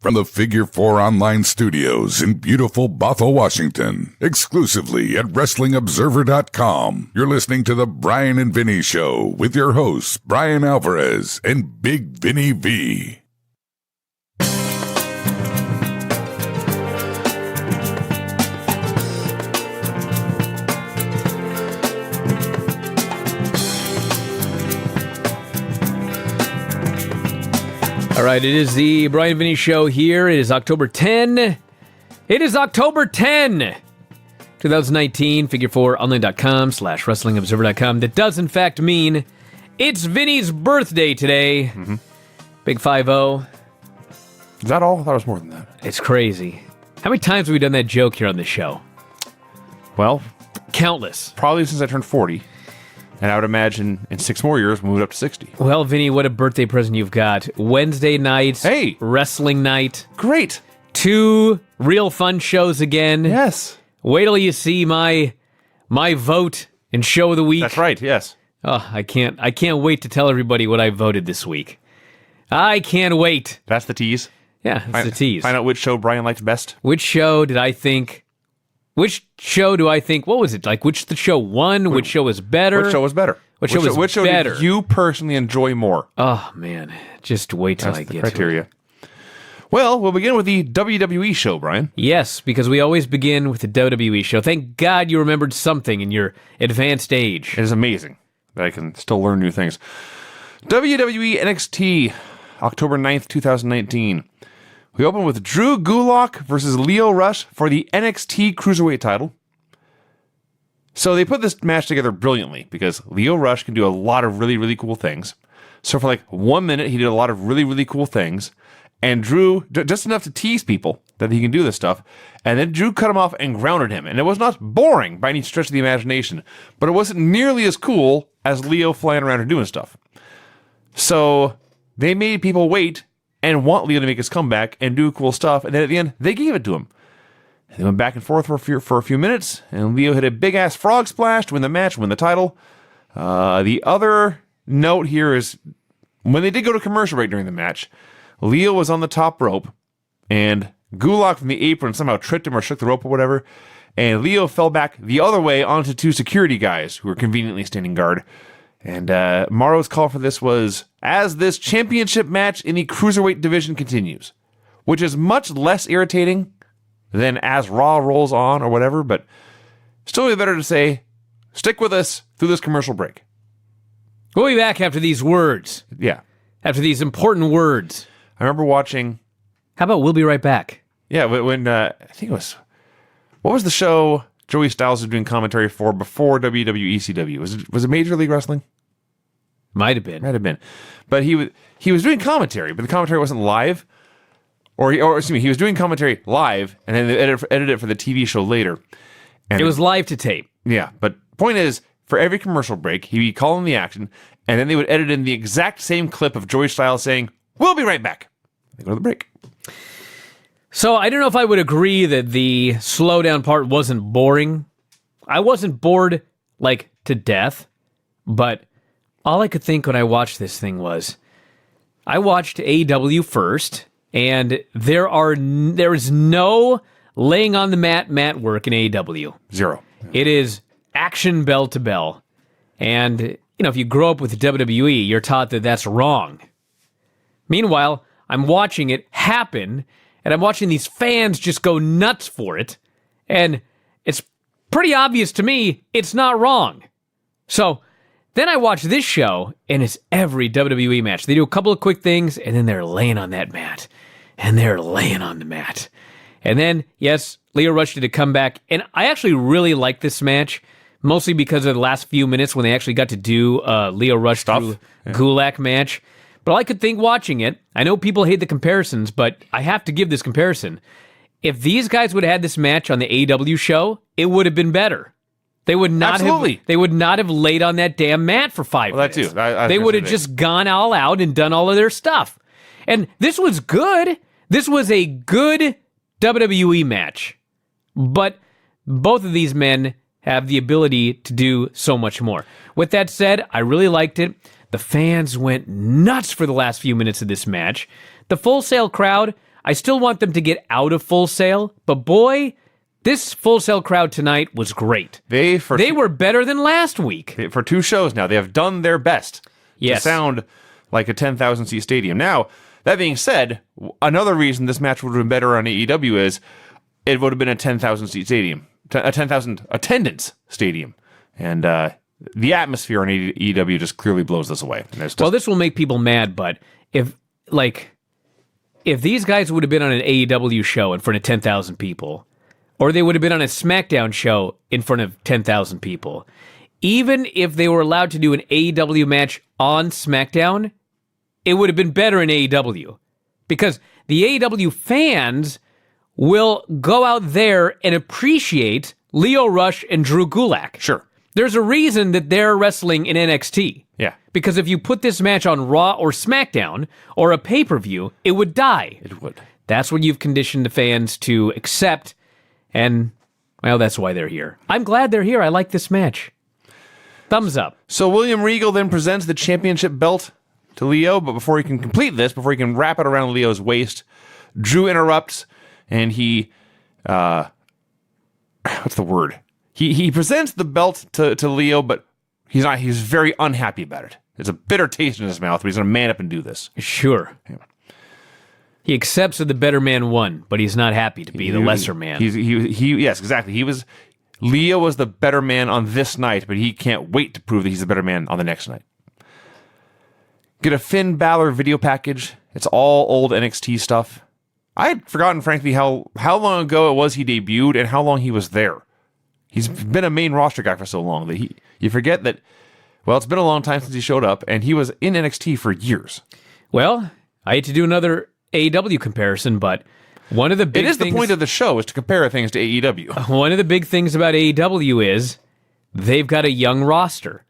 From the Figure 4 Online Studios in beautiful Bothell, Washington, exclusively at WrestlingObserver.com, you're listening to the Bryan and Vinny Show with your hosts, Brian Alvarez and Big Vinny V. All right, it is the Bryan and Vinny Show here. It is October 10. It is October 10, 2019. Figure4online.com/WrestlingObserver.com. That does, in fact, mean it's Vinny's birthday today. Mm-hmm. Big 5-0. Is that all? I thought it was more than that. It's crazy. How many times have we done that joke here on the show? Well, countless. Probably since I turned 40. And I would imagine in 6 more years, we'll move it up to 60. Well, Vinny, what a birthday present you've got. Wednesday night, wrestling night. Great. 2 real fun shows again. Yes. Wait till you see my vote in Show of the Week. That's right, yes. Oh, I can't wait to tell everybody what I voted this week. I can't wait. That's the tease? Yeah, that's the tease. Find out which show Brian liked best? Which show do I think, what was it? Like, which the show won? Which show was better? Which show was better? Which show better? Did you personally enjoy more? Oh, man. Just wait till I get criteria. to it. Well, we'll begin with the WWE show, Brian. Yes, because we always begin with the WWE show. Thank God you remembered something in your advanced age. It is amazing that I can still learn new things. WWE NXT, October 9th, 2019. We open with Drew Gulak versus Lio Rush for the NXT Cruiserweight title. So they put this match together brilliantly because Lio Rush can do a lot of really, really cool things. So for like 1 minute, he did a lot of really, really cool things. And Drew, just enough to tease people that he can do this stuff. And then Drew cut him off and grounded him. And it was not boring by any stretch of the imagination. But it wasn't nearly as cool as Lio flying around and doing stuff. So they made people wait and want Lio to make his comeback and do cool stuff. And then at the end, they gave it to him. And they went back and forth for a few minutes. And Lio hit a big-ass frog splash to win the match, win the title. The other note here is when they did go to commercial break during the match, Lio was on the top rope, and Gulak from the apron somehow tripped him or shook the rope or whatever, and Lio fell back the other way onto 2 security guys who were conveniently standing guard. And Morrow's call for this was, as this championship match in the Cruiserweight division continues, which is much less irritating than as Raw rolls on or whatever, but still be better to say, stick with us through this commercial break. We'll be back after these words. Yeah. After these important words. I remember watching... How about we'll be right back? Yeah, when I think it was... What was the show Joey Styles was doing commentary for before WWE ECW? Was it Major League Wrestling? Might have been. But he was doing commentary, but the commentary wasn't live. Or excuse me, he was doing commentary live, and then they edited it for the TV show later. And it was live to tape. Yeah, but point is, for every commercial break, he'd be calling the action, and then they would edit in the exact same clip of Joey Styles saying, "We'll be right back." They go to the break. So I don't know if I would agree that the slowdown part wasn't boring. I wasn't bored, like, to death, but all I could think when I watched this thing was, I watched AEW first, and there is no laying on the mat work in AEW. Zero. It is action bell to bell. And, you know, if you grow up with WWE, you're taught that that's wrong. Meanwhile, I'm watching it happen, and I'm watching these fans just go nuts for it, and it's pretty obvious to me it's not wrong. So then I watch this show, and it's every WWE match. They do a couple of quick things, and then they're laying on that mat, and they're laying on the mat. And then, yes, Lio Rush did a comeback, and I actually really like this match, mostly because of the last few minutes when they actually got to do Lio Rush through Gulak match. But all I could think watching it, I know people hate the comparisons, but I have to give this comparison. If these guys would have had this match on the AEW show, it would have been better. They would not have laid on that damn mat for 5 minutes. That too. They would have just gone all out and done all of their stuff. And this was good. This was a good WWE match. But both of these men have the ability to do so much more. With that said, I really liked it. The fans went nuts for the last few minutes of this match. The Full Sail crowd, I still want them to get out of Full Sail, but boy, this Full Sail crowd tonight was great. They were better than last week. For 2 shows now, they have done their best to sound like a 10,000-seat stadium. Now, that being said, another reason this match would have been better on AEW is it would have been a 10,000-seat stadium, a 10,000 attendance stadium. And the atmosphere on AEW just clearly blows this away. Well, this will make people mad, but if these guys would have been on an AEW show in front of 10,000 people, or they would have been on a SmackDown show in front of 10,000 people, even if they were allowed to do an AEW match on SmackDown, it would have been better in AEW. Because the AEW fans will go out there and appreciate Lio Rush and Drew Gulak. Sure. There's a reason that they're wrestling in NXT. Yeah. Because if you put this match on Raw or SmackDown or a pay-per-view, it would die. It would. That's what you've conditioned the fans to accept, and, well, that's why they're here. I'm glad they're here. I like this match. Thumbs up. So William Regal then presents the championship belt to Lio, but before he can complete this, before he can wrap it around Leo's waist, Drew interrupts, and he, what's the word? He presents the belt to Lio, but he's very unhappy about it. There's a bitter taste in his mouth, but he's going to man up and do this. Sure. Yeah. He accepts that the better man won, but he's not happy to be the lesser man. Yes, exactly. Lio was the better man on this night, but he can't wait to prove that he's the better man on the next night. Get a Finn Balor video package. It's all old NXT stuff. I had forgotten, frankly, how long ago it was he debuted and how long he was there. He's been a main roster guy for so long that you forget that, well, it's been a long time since he showed up, and he was in NXT for years. Well, I hate to do another AEW comparison, but one of the big things... It is the point of the show, is to compare things to AEW. One of the big things about AEW is they've got a young roster.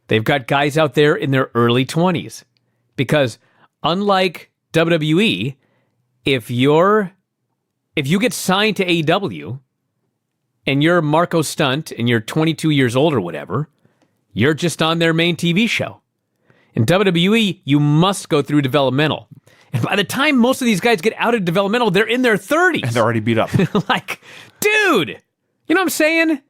They've got guys out there in their early 20s. Because unlike WWE, if you get signed to AEW... and you're Marco Stunt, and you're 22 years old or whatever, you're just on their main TV show. In WWE, you must go through developmental. And by the time most of these guys get out of developmental, they're in their 30s. And they're already beat up. Like, dude! You know what I'm saying?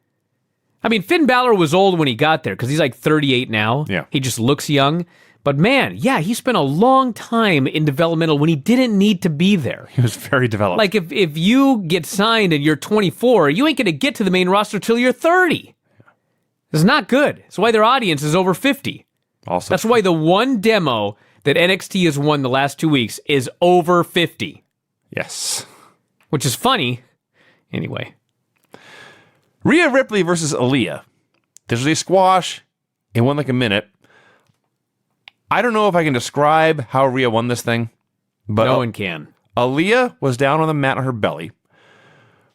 I mean, Finn Balor was old when he got there, because he's like 38 now. Yeah. He just looks young. But man, yeah, he spent a long time in developmental when he didn't need to be there. He was very developed. Like, if you get signed and you're 24, you ain't going to get to the main roster till you're 30. It's not good. That's why their audience is over 50. Also, that's why the one demo that NXT has won the last 2 weeks is over 50. Yes. Which is funny. Anyway. Rhea Ripley versus Aaliyah. This was a squash. It won like a minute. I don't know if I can describe how Rhea won this thing, but no one can. Aaliyah was down on the mat on her belly.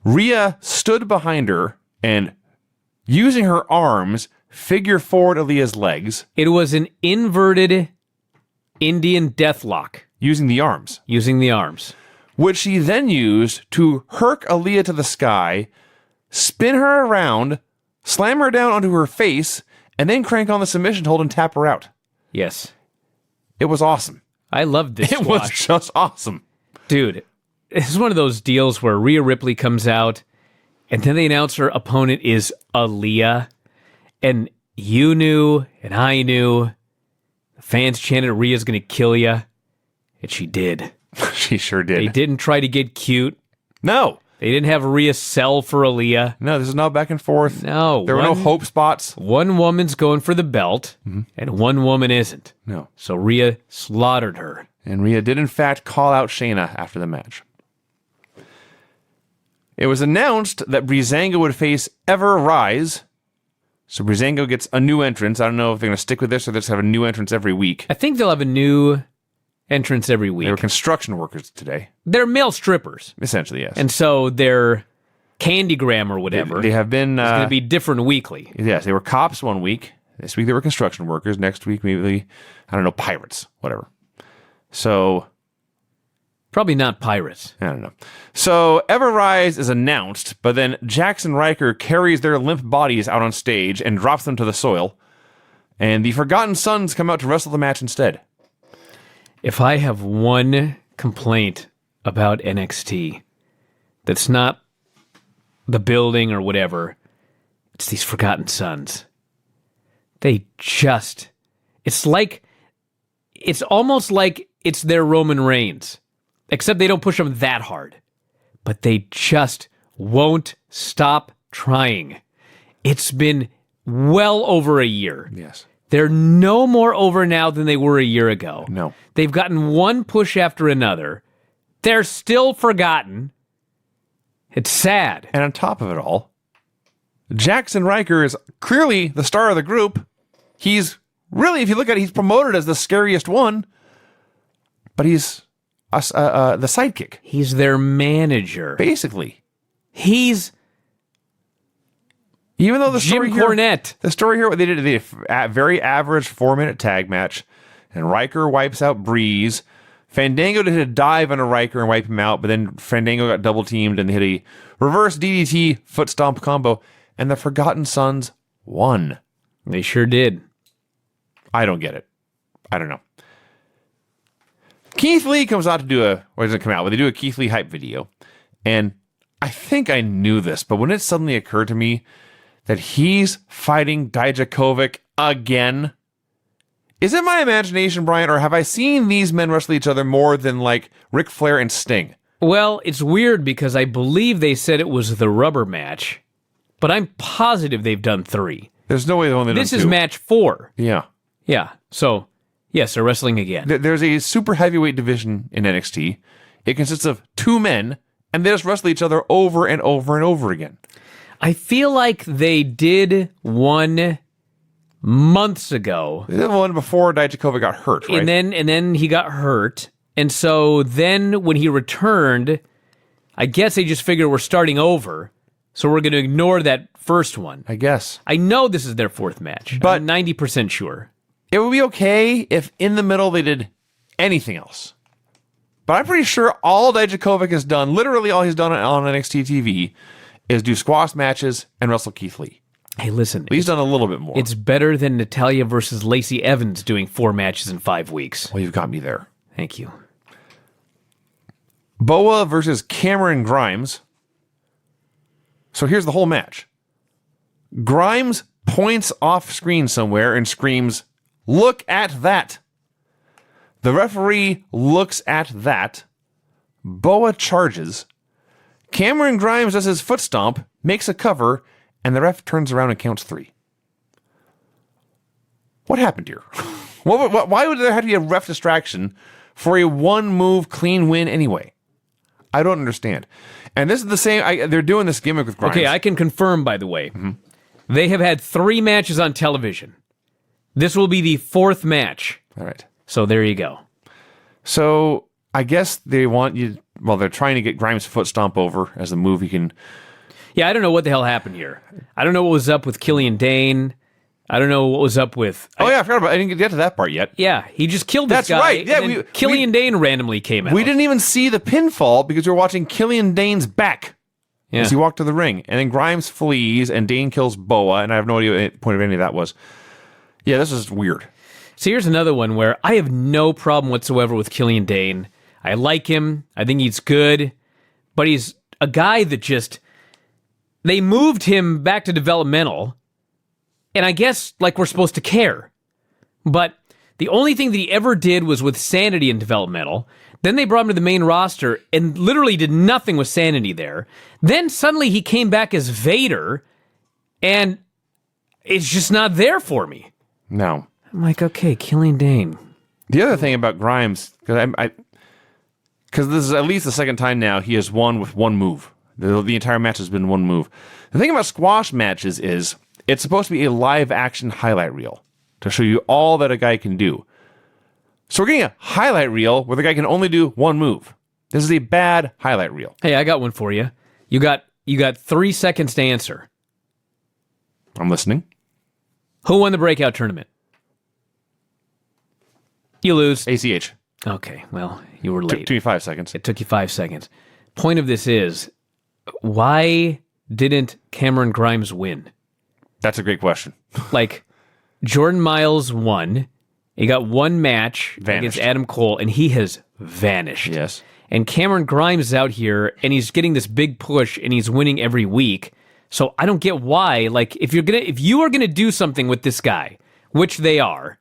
Rhea stood behind her and, using her arms, figure forward Aaliyah's legs. It was an inverted Indian deathlock. Using the arms. Using the arms. Which she then used to herc Aaliyah to the sky, spin her around, slam her down onto her face, and then crank on the submission hold and tap her out. Yes. It was awesome. I loved this It squash. was just awesome. Dude, it's one of those deals where Rhea Ripley comes out, and then they announce her opponent is Aaliyah, and you knew, and I knew, the fans chanted Rhea's gonna kill you, and she did. She sure did. They didn't try to get cute. No. They didn't have Rhea sell for Aaliyah. No, this is not back and forth. No. There were no hope spots. One woman's going for the belt, and one woman isn't. No. So Rhea slaughtered her. And Rhea did, in fact, call out Shayna after the match. It was announced that Breezango would face Ever Rise. So Breezango gets a new entrance. I don't know if they're going to stick with this or just have a new entrance every week. I think they'll have a new entrance every week. They were construction workers today. They're male strippers. Essentially, yes. And so their Candygram or whatever they have been... it's going to be different weekly. Yes, they were cops one week. This week they were construction workers. Next week, maybe, I don't know, pirates. Whatever. So... Probably not pirates. I don't know. So Ever Rise is announced, but then Jackson Riker carries their limp bodies out on stage and drops them to the soil. And the Forgotten Sons come out to wrestle the match instead. If I have one complaint about NXT that's not the building or whatever. It's these Forgotten Sons. It's almost like it's their Roman Reigns, except they don't push them that hard. But they just won't stop trying. It's been well over a year. Yes. They're no more over now than they were a year ago. No. They've gotten one push after another. They're still forgotten. It's sad. And on top of it all, Jackson Riker is clearly the star of the group. He's really, if you look at it, he's promoted as the scariest one, but he's the sidekick. He's their manager. Basically. He's Even though Jim Cornette. The story here, they did a very average 4-minute tag match, and Riker wipes out Breeze. Fandango did a dive on a Riker and wipe him out, but then Fandango got double teamed and they hit a reverse DDT foot stomp combo, and the Forgotten Sons won. They sure did. I don't get it. I don't know. Keith Lee comes out to do doesn't come out, but they do a Keith Lee hype video. And I think I knew this, but when it suddenly occurred to me that he's fighting Dijakovic again, is it my imagination, Brian, or have I seen these men wrestle each other more than like Ric Flair and Sting? Well, it's weird because I believe they said it was the rubber match, but I'm positive they've done 3. There's no way they've only done 2. This is match 4. Yeah. Yeah. So, yes, they're wrestling again. There's a super heavyweight division in NXT. It consists of 2 men, and they just wrestle each other over and over and over again. I feel like they did one months ago. They did one before Dijakovic got hurt, right? And then he got hurt. And so then when he returned, I guess they just figured we're starting over. So we're going to ignore that first one. I guess. I know this is their 4th match. But I'm 90% sure. It would be okay if in the middle they did anything else. But I'm pretty sure all Dijakovic has done, literally all he's done on NXT TV, is do squash matches and wrestle Keith Lee. Hey, listen. But he's done a little bit more. It's better than Natalya versus Lacey Evans doing 4 matches in 5 weeks. Well, you've got me there. Thank you. Boa versus Cameron Grimes. So here's the whole match. Grimes points off screen somewhere and screams, "Look at that." The referee looks at that. Boa charges. Cameron Grimes does his foot stomp, makes a cover, and the ref turns around and counts 3. What happened here? Why would there have to be a ref distraction for a 1-move clean win anyway? I don't understand. And this is the same. They're doing this gimmick with Grimes. Okay, I can confirm, by the way. They have had 3 matches on television. This will be the 4th match. All right. So there you go. So I guess they want you. Well, they're trying to get Grimes' foot stomp over as the move he can. Yeah, I don't know what the hell happened here. I don't know what was up with Killian Dane. I don't know what was up with... I forgot about it. I didn't get to that part yet. Yeah, he just killed this That's guy. right. Yeah, and then Killian Dane randomly came out. We didn't even see the pinfall because we were watching Killian Dane's back as he walked to the ring. And then Grimes flees and Dane kills Boa, and I have no idea what the point of any of that was. Yeah, this is weird. So here's another one where I have no problem whatsoever with Killian Dane. I like him. I think he's good. But he's a guy that just... They moved him back to developmental, and I guess, like, we're supposed to care. But the only thing that he ever did was with Sanity in developmental. Then they brought him to the main roster and literally did nothing with Sanity there. Then suddenly he came back as Vader, and it's just not there for me. No. I'm like, okay, Killian Dane. The other thing about Grimes, because this is at least the second time now he has won with 1 move. The entire match has been 1 move. The thing about squash matches is it's supposed to be a live action highlight reel to show you all that a guy can do. So we're getting a highlight reel where the guy can only do 1 move. This is a bad highlight reel. Hey, I got one for you. You got 3 seconds to answer. I'm listening. Who won the breakout tournament? You lose. ACH. Okay, well, you were late. Took me 5 seconds. It took you 5 seconds. Point of this is, why didn't Cameron Grimes win? That's a great question. Like, Jordan Miles won. He got 1 match Vanished. against Adam Cole, and he has vanished. Yes. And Cameron Grimes is out here, and he's getting this big push, and he's winning every week. So I don't get why. Like, if you are gonna do something with this guy, which they are,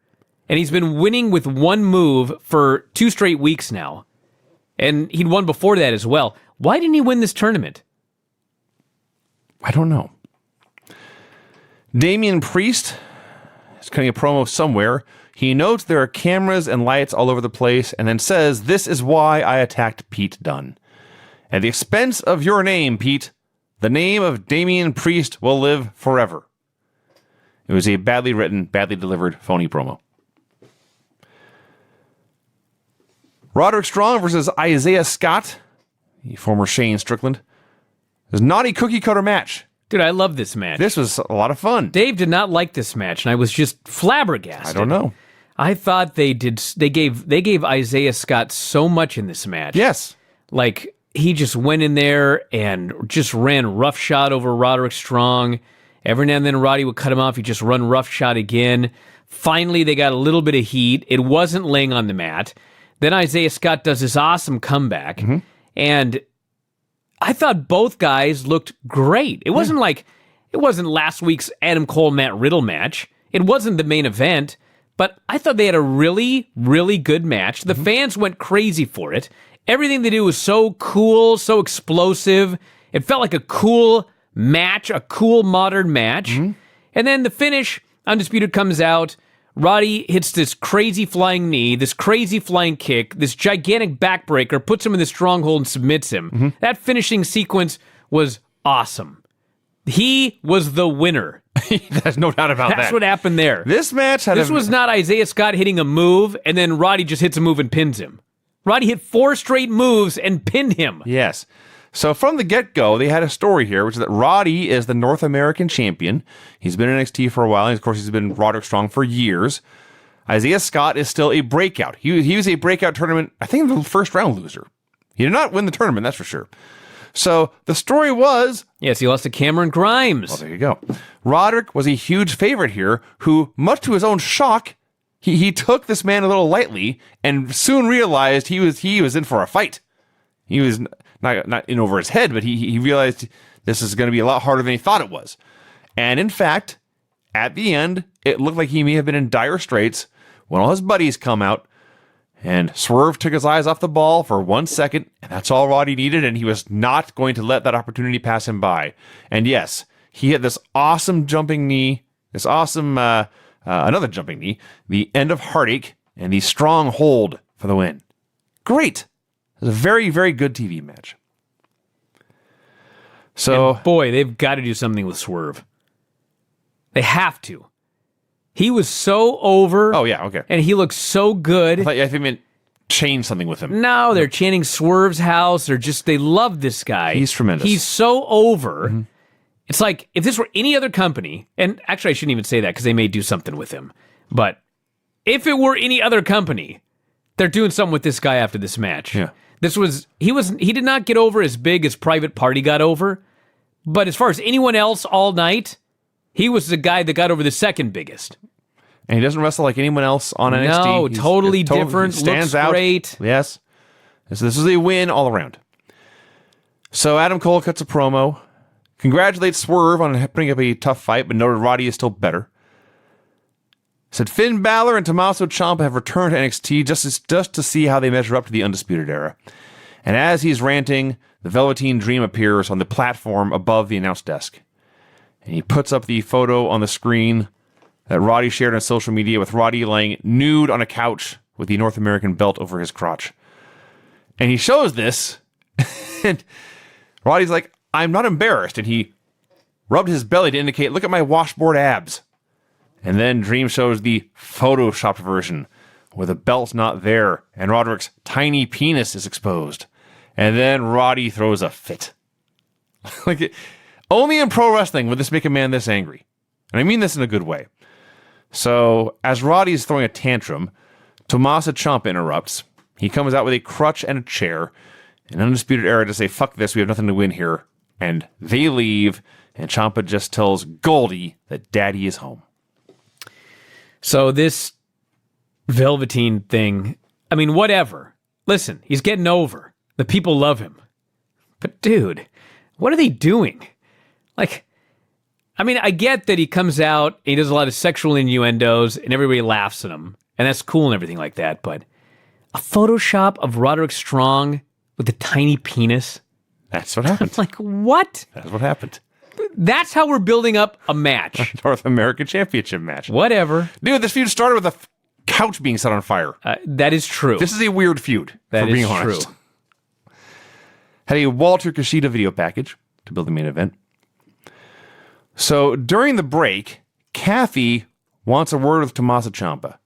and he's been winning with one move for 2 straight weeks now, and he'd won before that as well. Why didn't he win this tournament? I don't know. Damian Priest is cutting a promo somewhere. He notes there are cameras and lights all over the place and then says, "This is why I attacked Pete Dunne. At the expense of your name, Pete, the name of Damian Priest will live forever." It was a badly written, badly delivered, phony promo. Roderick Strong versus Isaiah Scott, the former Shane Strickland. It was a naughty cookie cutter match. Dude, I love this match. This was a lot of fun. Dave did not like this match, and I was just flabbergasted. I don't know. I thought they gave Isaiah Scott so much in this match. Yes. Like, he just went in there and just ran roughshod over Roderick Strong. Every now and then Roddy would cut him off. He'd just run roughshod again. Finally, they got a little bit of heat. It wasn't laying on the mat. Then Isaiah Scott does this awesome comeback. And I thought both guys looked great. It wasn't last week's Adam Cole Matt Riddle match. It wasn't the main event, but I thought they had a really, really good match. The fans went crazy for it. Everything they did was so cool, so explosive. It felt like a cool match, a cool modern match. And then the finish, Undisputed comes out. Roddy hits this crazy flying knee, this crazy flying kick, this gigantic backbreaker, puts him in the stronghold and submits him. That finishing sequence was awesome. He was the winner. There's no doubt about that. That's what happened there. This match This was not Isaiah Scott hitting a move, and then Roddy just hits a move and pins him. Roddy hit 4 straight moves and pinned him. Yes. So from the get-go, they had a story here, which is that Roddy is the North American champion. He's been in NXT for a while, and of course he's been Roderick Strong for years. Isaiah Scott is still a breakout. He was a breakout tournament, I think the first round loser. He did not win the tournament, that's for sure. So the story was... Yes, he lost to Cameron Grimes. Well, there you go. Roderick was a huge favorite here, who, much to his own shock, he took this man a little lightly and soon realized he was in for a fight. He was not in over his head, but he realized this is going to be a lot harder than he thought it was. And in fact, at the end, it looked like he may have been in dire straits when all his buddies come out, and Swerve took his eyes off the ball for 1 second, and that's all Roddy needed, and he was not going to let that opportunity pass him by. And yes, he hit this awesome jumping knee, this awesome, another jumping knee, the end of Heartache, and the strong hold for the win. Great. It was a very, very good TV match. So, and boy, they've got to do something with Swerve. They have to. He was so over. Oh, yeah, okay. And he looked so good. I think they meant change something with him. No, they're chanting Swerve's house. They love this guy. He's tremendous. He's so over. It's like, if this were any other company, and actually I shouldn't even say that because they may do something with him, but if it were any other company, they're doing something with this guy after this match. Yeah. He did not get over as big as Private Party got over, but as far as anyone else all night, he was the guy that got over the second biggest. And he doesn't wrestle like anyone else on NXT. No, totally different. Stands looks out. Great. Yes. So this is a win all around. So Adam Cole cuts a promo, congratulates Swerve on putting up a tough fight, but noted Roddy is still better. Said Finn Balor and Tommaso Ciampa have returned to NXT just to see how they measure up to the Undisputed Era. And as he's ranting, the Velveteen Dream appears on the platform above the announce desk. And he puts up the photo on the screen that Roddy shared on social media with Roddy laying nude on a couch with the North American belt over his crotch. And he shows this, and Roddy's like, "I'm not embarrassed." And he rubbed his belly to indicate, "Look at my washboard abs." And then Dream shows the photoshopped version where the belt's not there and Roderick's tiny penis is exposed. And then Roddy throws a fit. Only in pro wrestling would this make a man this angry. And I mean this in a good way. So, as Roddy's throwing a tantrum, Tommaso Ciampa interrupts. He comes out with a crutch and a chair. An Undisputed Era to say, "Fuck this, we have nothing to win here." And they leave, and Ciampa just tells Goldie that Daddy is home. So this Velveteen thing, I mean, whatever. Listen, he's getting over. The people love him. But dude, what are they doing? Like, I mean, I get that he comes out, he does a lot of sexual innuendos, and everybody laughs at him. And that's cool and everything like that. But a Photoshop of Roderick Strong with a tiny penis? That's what happened. I'm like, what? That's what happened. That's how we're building up a match. North American Championship match. Whatever. Dude, this feud started with a couch being set on fire. That is true. This is a weird feud, That for being is honest. true. Had a Walter Kushida video package to build the main event. So during the break, Kathy wants a word with Tommaso Ciampa,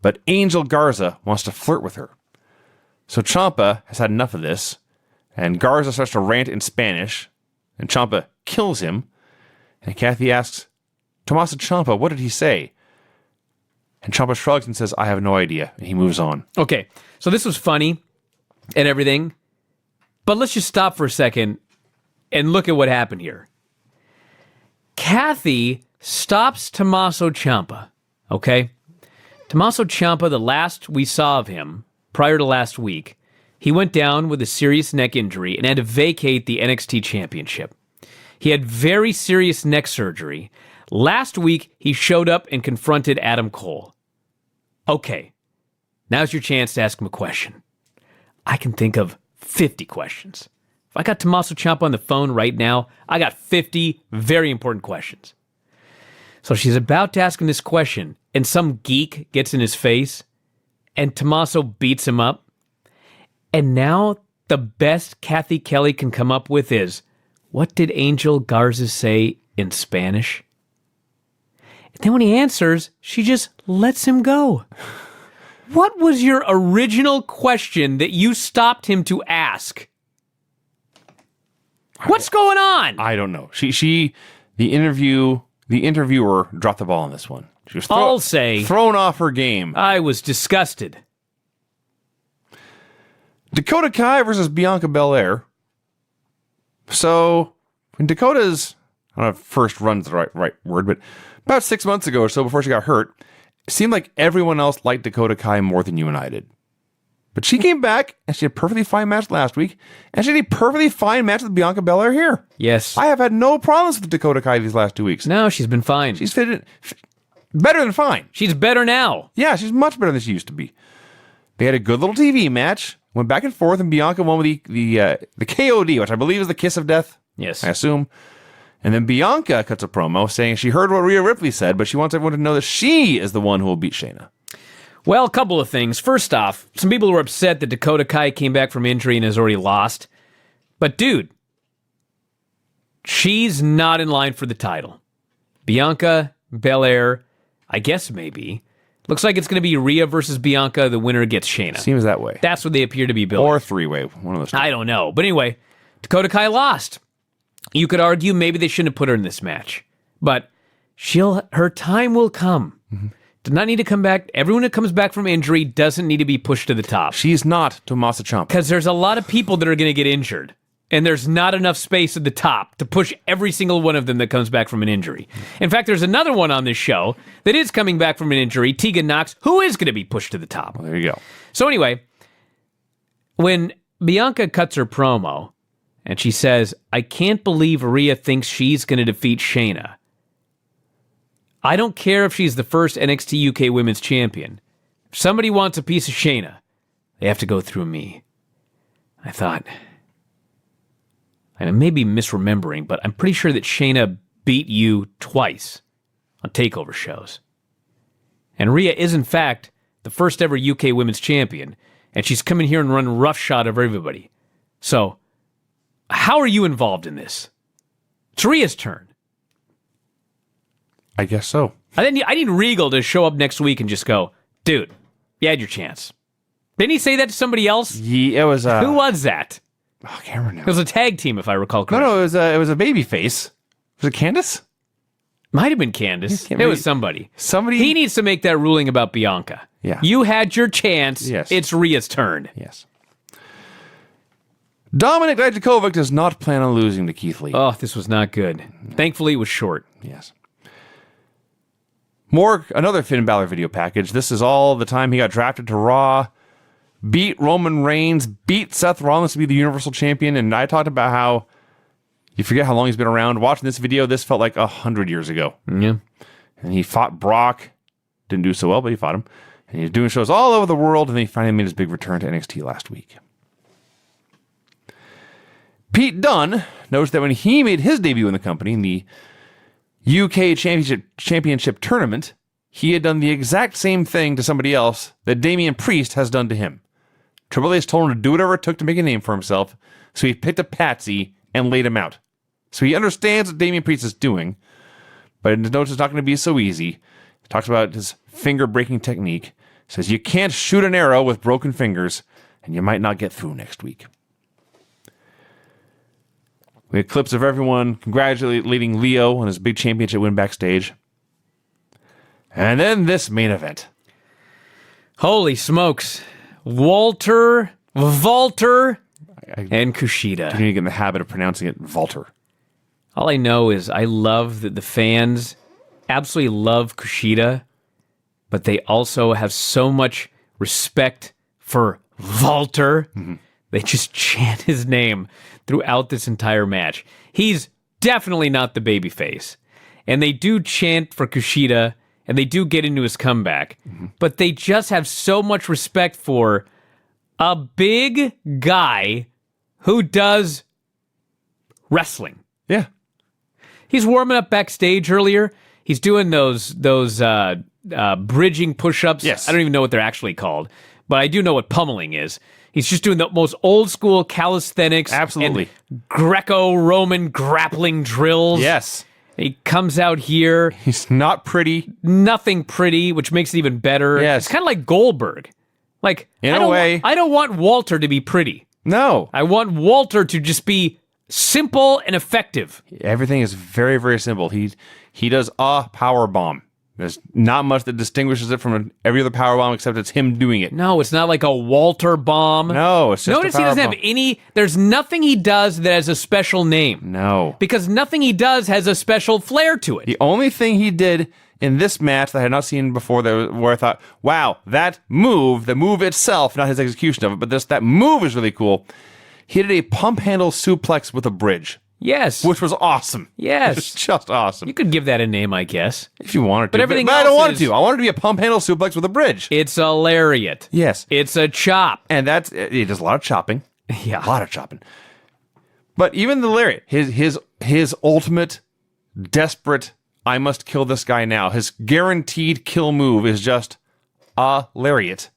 but Angel Garza wants to flirt with her. So Ciampa has had enough of this, and Garza starts to rant in Spanish, and Ciampa kills him, and Kathy asks, Tommaso Ciampa, what did he say? And Ciampa shrugs and says, I have no idea, and he moves on. Okay, so this was funny and everything, but let's just stop for a second and look at what happened here. Kathy stops Tommaso Ciampa, okay? Tommaso Ciampa, the last we saw of him, prior to last week, he went down with a serious neck injury and had to vacate the NXT Championship. He had very serious neck surgery. Last week, he showed up and confronted Adam Cole. Okay, now's your chance to ask him a question. I can think of 50 questions. If I got Tommaso Ciampa on the phone right now, I got 50 very important questions. So she's about to ask him this question, and some geek gets in his face, and Tommaso beats him up. And now the best Kathy Kelly can come up with is, what did Angel Garza say in Spanish? And then when he answers, she just lets him go. What was your original question that you stopped him to ask? What's going on? I don't know. The interviewer dropped the ball on this one. She was I'll say thrown off her game. I was disgusted. Dakota Kai versus Bianca Belair. So, when Dakota's, I don't know if first run's the right word, but about 6 months ago or so before she got hurt, it seemed like everyone else liked Dakota Kai more than you and I did. But she came back, and she had a perfectly fine match last week, and she had a perfectly fine match with Bianca Belair here. Yes. I have had no problems with Dakota Kai these last 2 weeks. No, she's been fine. She's fitted better than fine. She's better now. Yeah, she's much better than she used to be. They had a good little TV match, went back and forth, and Bianca won with the KOD, which I believe is the kiss of death. Yes. I assume. And then Bianca cuts a promo saying she heard what Rhea Ripley said, but she wants everyone to know that she is the one who will beat Shayna. Well, a couple of things. First off, some people were upset that Dakota Kai came back from injury and has already lost. But dude, she's not in line for the title. Bianca Belair, I guess maybe. Looks like it's going to be Rhea versus Bianca. The winner gets Shayna. Seems that way. That's what they appear to be building. Or three-way, one of those two. I don't know. But anyway, Dakota Kai lost. You could argue maybe they shouldn't have put her in this match. But her time will come. Mm-hmm. Does not need to come back. Everyone that comes back from injury doesn't need to be pushed to the top. She's not Tommaso Ciampa. Because there's a lot of people that are going to get injured. And there's not enough space at the top to push every single one of them that comes back from an injury. In fact, there's another one on this show that is coming back from an injury, Tegan Knox, who is going to be pushed to the top. Well, there you go. So anyway, when Bianca cuts her promo and she says, I can't believe Rhea thinks she's going to defeat Shayna. I don't care if she's the first NXT UK Women's Champion. If somebody wants a piece of Shayna, they have to go through me. I thought, I may be misremembering, but I'm pretty sure that Shayna beat you twice on takeover shows. And Rhea is, in fact, the first ever UK Women's Champion, and she's coming here and run roughshod over everybody. So, how are you involved in this? It's Rhea's turn. I guess so. I need Regal to show up next week and just go, dude, you had your chance. Didn't he say that to somebody else? Yeah, it was. Who was that? Oh, I can't remember now. It was a tag team, if I recall correctly. No, it was a baby face. Was it Candace? Might have been Candace. It was somebody. He needs to make that ruling about Bianca. Yeah. You had your chance. Yes. It's Rhea's turn. Yes. Dominik Dijakovic does not plan on losing to Keith Lee. Oh, this was not good. Thankfully, it was short. Yes. Another Finn Balor video package. This is all the time he got drafted to Raw. beat Roman Reigns, beat Seth Rollins to be the Universal Champion, and I talked about how you forget how long he's been around. Watching this video, this felt like 100 years ago. Yeah. And he fought Brock. Didn't do so well, but he fought him. And he was doing shows all over the world, and then he finally made his big return to NXT last week. Pete Dunne noticed that when he made his debut in the company in the UK Championship Tournament, he had done the exact same thing to somebody else that Damian Priest has done to him. Triple H told him to do whatever it took to make a name for himself, so he picked a patsy and laid him out. So he understands what Damian Priest is doing, but he knows it's not going to be so easy. He talks about his finger-breaking technique. Says you can't shoot an arrow with broken fingers, and you might not get through next week. We had clips of everyone congratulating Leo on his big championship win backstage. And then this main event. Holy smokes. Walter, and Kushida. You need to get in the habit of pronouncing it Walter. All I know is I love that the fans absolutely love Kushida, but they also have so much respect for Walter. Mm-hmm. They just chant his name throughout this entire match. He's definitely not the babyface. And they do chant for Kushida, and they do get into his comeback. Mm-hmm. But they just have so much respect for a big guy who does wrestling. Yeah. He's warming up backstage earlier. He's doing those bridging push-ups. Yes. I don't even know what they're actually called, but I do know what pummeling is. He's just doing the most old-school calisthenics. Absolutely. And Greco-Roman grappling drills. Yes. He comes out here. He's not pretty. Nothing pretty, which makes it even better. Yes. It's kind of like Goldberg. Like, in a way. I don't want Walter to be pretty. No. I want Walter to just be simple and effective. Everything is very, very simple. He does a power bomb. There's not much that distinguishes it from every other power bomb except it's him doing it. No, it's not like a Walter bomb. No, it's just Notice a power he doesn't bomb. have any. There's nothing he does that has a special name. No. Because nothing he does has a special flair to it. The only thing he did in this match that I had not seen before, where I thought, wow, the move itself, not his execution of it, but that move is really cool. He did a pump handle suplex with a bridge. Yes. Which was awesome. Yes. It's just awesome. You could give that a name, I guess. If you wanted to. But everything I else don't want is- to. I want it to be a pump handle suplex with a bridge. It's a lariat. Yes. It's a chop. And he does a lot of chopping. Yeah. A lot of chopping. But even the lariat, his ultimate, desperate, I must kill this guy now, his guaranteed kill move is just a lariat.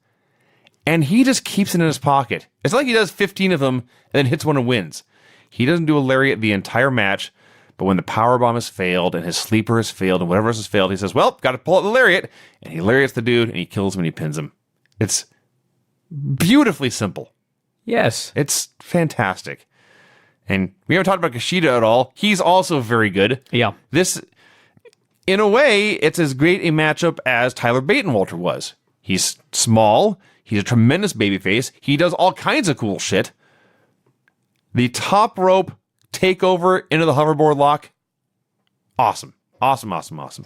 And he just keeps it in his pocket. It's like he does 15 of them and then hits one and wins. He doesn't do a lariat the entire match, but when the powerbomb has failed and his sleeper has failed and whatever else has failed, he says, well, got to pull out the lariat. And he lariats the dude and he kills him and he pins him. It's beautifully simple. Yes. It's fantastic. And we haven't talked about Kushida at all. He's also very good. Yeah. This, in a way, it's as great a matchup as Tyler Bate and Walter was. He's small. He's a tremendous babyface. He does all kinds of cool shit. The top rope takeover into the hoverboard lock. Awesome. Awesome, awesome, awesome.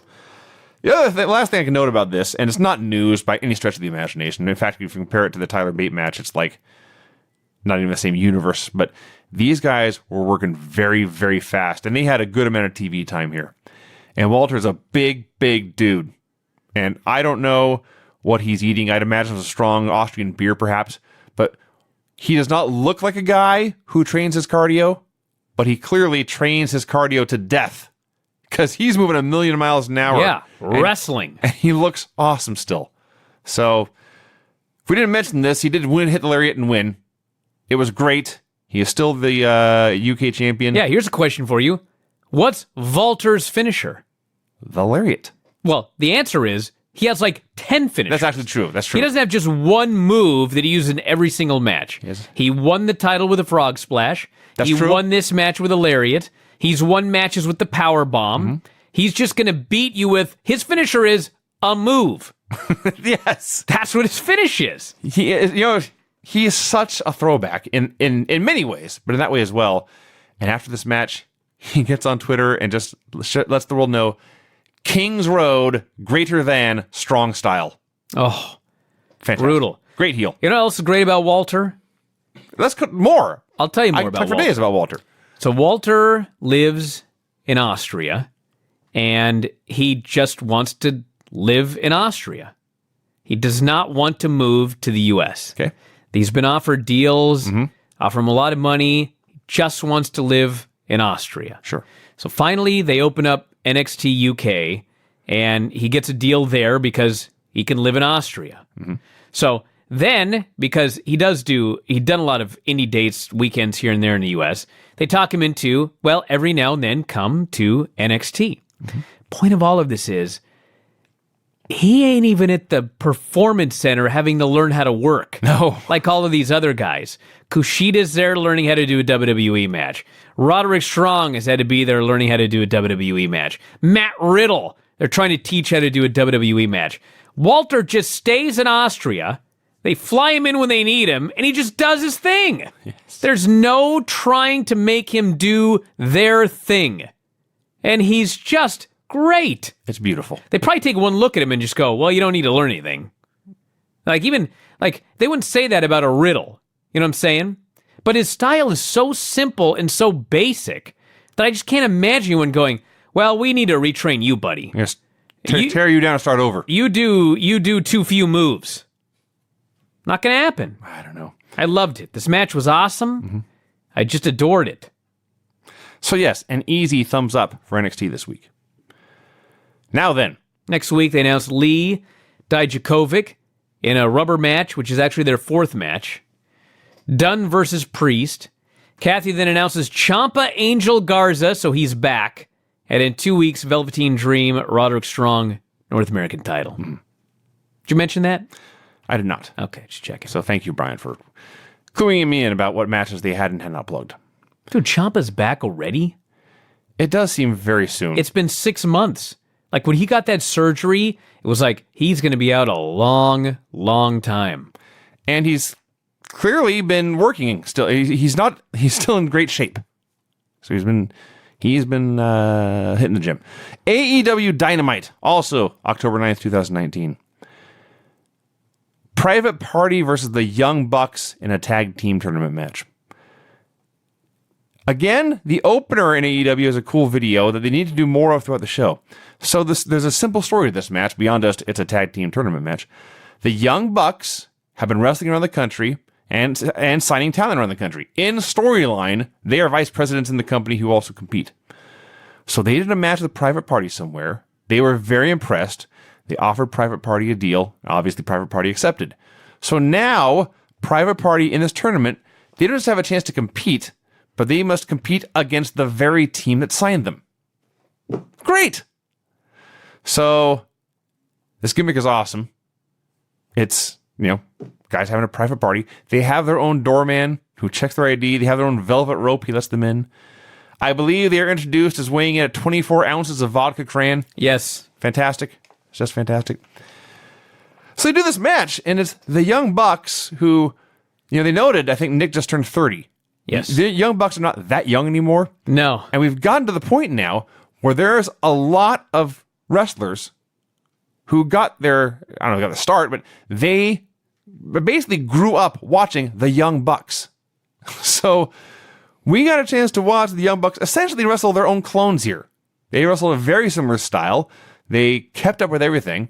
The last thing I can note about this, and it's not news by any stretch of the imagination. In fact, if you compare it to the Tyler Bate match, it's like not even the same universe. But these guys were working very, very fast, and they had a good amount of TV time here. And Walter's a big, big dude. And I don't know what he's eating. I'd imagine it's a strong Austrian beer, perhaps. But he does not look like a guy who trains his cardio, but he clearly trains his cardio to death because he's moving 1,000,000 miles an hour. Yeah, wrestling. And he looks awesome still. So, if we didn't mention this, he did hit the lariat and win. It was great. He is still the UK champion. Yeah, here's a question for you. What's Walter's finisher? The lariat. Well, the answer is he has like 10 finishers. That's actually true. That's true. He doesn't have just one move that he uses in every single match. Yes. He won the title with a frog splash. That's he true. won this match with a lariat. He's won matches with the power bomb. Mm-hmm. He's just going to beat you with his finisher is a move. Yes. That's what his finish is. He is, he is such a throwback in many ways, but in that way as well. And after this match, he gets on Twitter and just lets the world know King's Road greater than strong style. Oh, Fantastic. brutal. Great heel. You know what else is great about Walter? Let's cut more. I'll tell you more I about talk for Walter. days about Walter. So Walter lives in Austria, and he just wants to live in Austria. He does not want to move to the U.S. Okay. He's been offered deals, offer him a lot of money. He just wants to live in Austria. Sure. So finally, they open up NXT UK, and he gets a deal there because he can live in Austria. So then, because he'd done a lot of indie dates, weekends here and there in the U.S., they talk him into, well, every now and then come to NXT. Point of all of this is, he ain't even at the performance center having to learn how to work. No. Like all of these other guys. Kushida's there learning how to do a WWE match. Roderick Strong has had to be there learning how to do a WWE match. Matt Riddle, they're trying to teach how to do a WWE match. Walter just stays in Austria. They fly him in when they need him, and he just does his thing. Yes. There's no trying to make him do their thing. And he's just great. It's beautiful. They probably take one look at him and just go, well, you don't need to learn anything. Like, they wouldn't say that about a Riddle. You know what I'm saying? But his style is so simple and so basic that I just can't imagine anyone going, well, we need to retrain you, buddy. Yes. Tear you down and start over. You do too few moves. Not going to happen. I don't know. I loved it. This match was awesome. I just adored it. So yes, an easy thumbs up for NXT this week. Now then. Next week, they announced Lee Dijakovic in a rubber match, which is actually their fourth match. Dunn versus Priest. Kathy then announces Ciampa Angel Garza, so he's back. And in 2 weeks, Velveteen Dream, Roderick Strong, North American title. Did you mention that? I did not. Okay, just checking. So thank you, Brian, for cluing me in about what matches they had and had not plugged. Dude, Ciampa's back already? It does seem very soon. It's been 6 months. Like, when he got that surgery, it was like, he's going to be out a long, long time. And he's clearly been working still. He's still in great shape. So he's been hitting the gym. AEW Dynamite, also October 9th, 2019. Private Party versus the Young Bucks in a tag team tournament match. Again, the opener in AEW is a cool video that they need to do more of throughout the show. So there's a simple story to this match, beyond just it's a tag team tournament match. The Young Bucks have been wrestling around the country and signing talent around the country. In storyline, they are vice presidents in the company who also compete. So they did a match with Private Party somewhere. They were very impressed. They offered Private Party a deal. Obviously, Private Party accepted. So now, Private Party in this tournament, they don't just have a chance to compete, but they must compete against the very team that signed them. Great! So, this gimmick is awesome. It's, guys having a private party. They have their own doorman who checks their ID. They have their own velvet rope. He lets them in. I believe they are introduced as weighing in at 24 ounces of vodka cran. Yes. Fantastic. It's just fantastic. So they do this match, and it's the Young Bucks who, they noted, I think Nick just turned 30. Yes. The Young Bucks are not that young anymore. No. And we've gotten to the point now where there's a lot of wrestlers who got their start, but they basically grew up watching the Young Bucks. So we got a chance to watch the Young Bucks essentially wrestle their own clones here. They wrestled a very similar style. They kept up with everything.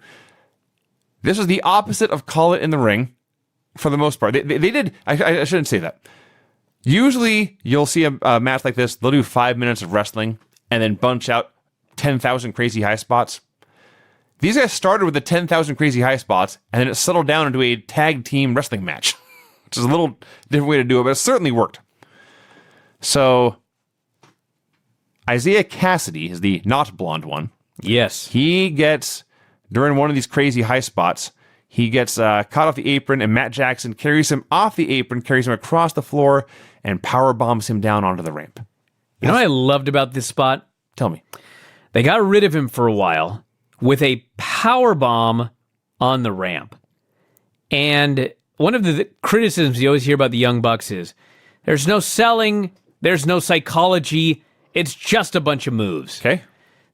This was the opposite of Call It in the Ring for the most part. They did, I shouldn't say that. Usually you'll see a match like this, they'll do 5 minutes of wrestling and then bunch out 10,000 crazy high spots. These guys started with the 10,000 crazy high spots and then it settled down into a tag team wrestling match, which is a little different way to do it, but it certainly worked. So Isaiah Cassidy is the not blonde one. Yes. He gets, during one of these crazy high spots, he gets caught off the apron, and Matt Jackson carries him off the apron, carries him across the floor, and power bombs him down onto the ramp. You know what I loved about this spot? Tell me. They got rid of him for a while with a power bomb on the ramp. And one of the criticisms you always hear about the Young Bucks is there's no selling, there's no psychology, it's just a bunch of moves. Okay.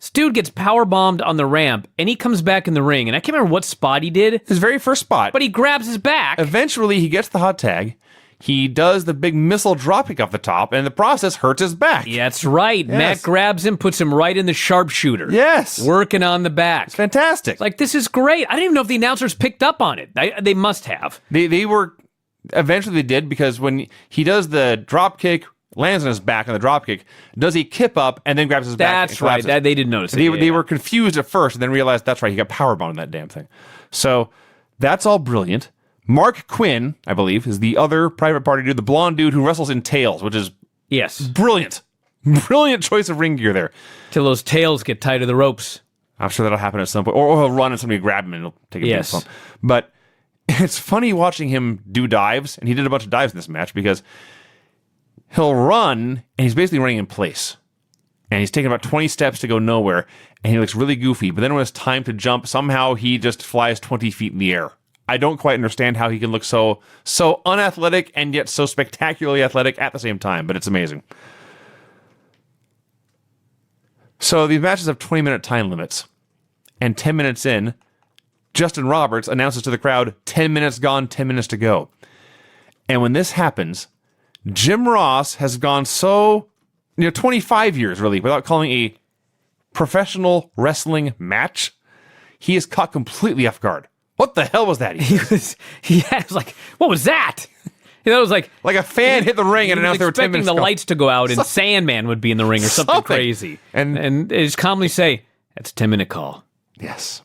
This dude gets power bombed on the ramp, and he comes back in the ring, and I can't remember what spot he did, His very first spot. but he grabs his back. Eventually, he gets the hot tag. He does the big missile dropkick off the top, and in the process hurts his back. Yeah, that's right. Yes. Matt grabs him, puts him right in the sharpshooter. Yes. Working on the back. Fantastic. Like, this is great. I didn't even know if the announcers picked up on it. They must have. They were, eventually they did, because when he does the dropkick, lands on his back on the dropkick, does he kip up and then grabs his back? That's right. They didn't notice it. They were confused at first and then realized that's right, he got powerbombed on that damn thing. So that's all brilliant. Mark Quinn, I believe, is the other private party dude, the blonde dude who wrestles in tails, which is Yes. brilliant. Brilliant choice of ring gear there. Till those tails get tied to the ropes. I'm sure that'll happen at some point. Or he'll run and somebody will grab him and he'll take a Yes. big bump. But it's funny watching him do dives, and he did a bunch of dives in this match, because he'll run and he's basically running in place. And he's taking about 20 steps to go nowhere, and he looks really goofy. But then when it's time to jump, somehow he just flies 20 feet in the air. I don't quite understand how he can look so unathletic and yet so spectacularly athletic at the same time, but it's amazing. So these matches have 20-minute time limits. And 10 minutes in, Justin Roberts announces to the crowd, 10 minutes gone, 10 minutes to go. And when this happens, Jim Ross has gone 25 years really, without calling a professional wrestling match. He is caught completely off guard. What the hell was that? He was like, what was that? It was like a fan hit the ring and announced there were 10 minutes expecting the gone. lights to go out and Sandman would be in the ring or something crazy. And they just calmly say, that's a 10-minute call. Yes.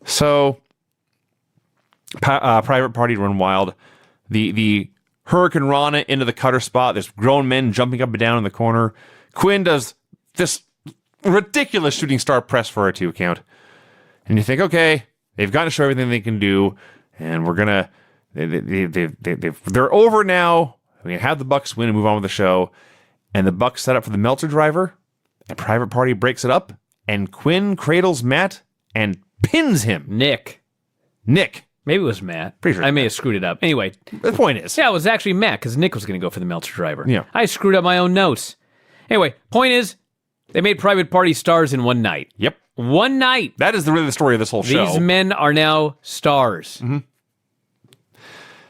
So, private party run wild. The Hurricane Rana into the cutter spot. There's grown men jumping up and down in the corner. Quinn does this ridiculous shooting star press for a 2 count. And you think, okay, they've got to show everything they can do, and we're gonna. They're over now. We can have the Bucks win and move on with the show. And the Bucks set up for the Meltzer driver, and Private Party breaks it up, and Quinn cradles Matt and pins him. Nick. Maybe it was Matt. Pretty sure I may have screwed it up. Anyway. The point is. Yeah, it was actually Matt, because Nick was going to go for the Meltzer driver. Yeah. I screwed up my own notes. Anyway, point is, they made Private Party stars in one night. Yep. One night. That is really the story of this whole show. These men are now stars. Mm-hmm.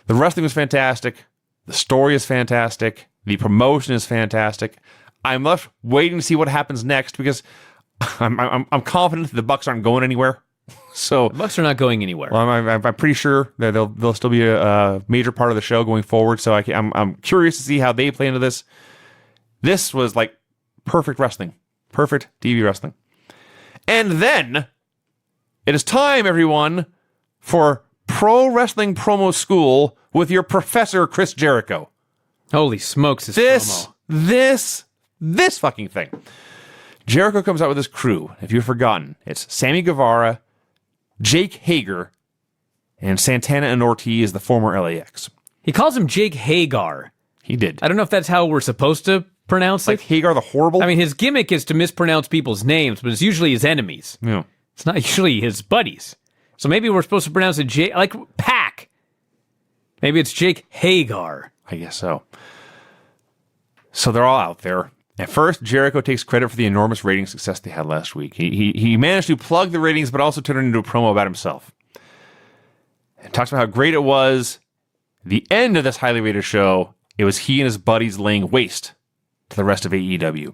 The wrestling was fantastic. The story is fantastic. The promotion is fantastic. I'm left waiting to see what happens next, because I'm confident that the Bucks aren't going anywhere. So The Bucks are not going anywhere. well, I'm pretty sure that they'll still be a major part of the show going forward. So I'm curious to see how they play into this. This was like perfect wrestling, perfect TV wrestling. And then it is time, everyone, for Pro Wrestling Promo School with your professor, Chris Jericho. Holy smokes, this promo. This fucking thing. Jericho comes out with his crew. If you've forgotten, it's Sammy Guevara, Jake Hager, and Santana and Ortiz, the former LAX. He calls him Jake Hagar. He did. I don't know if that's how we're supposed to pronounce Like it. Hagar the Horrible? I mean, his gimmick is to mispronounce people's names, but it's usually his enemies. yeah. It's not usually his buddies. So maybe we're supposed to pronounce it like Pac. Maybe it's Jake Hagar. I guess so. So they're all out there. At first, Jericho takes credit for the enormous rating success they had last week. He managed to plug the ratings, but also turn it into a promo about himself. And talks about how great it was. The end of this highly rated show, it was he and his buddies laying waste to the rest of AEW.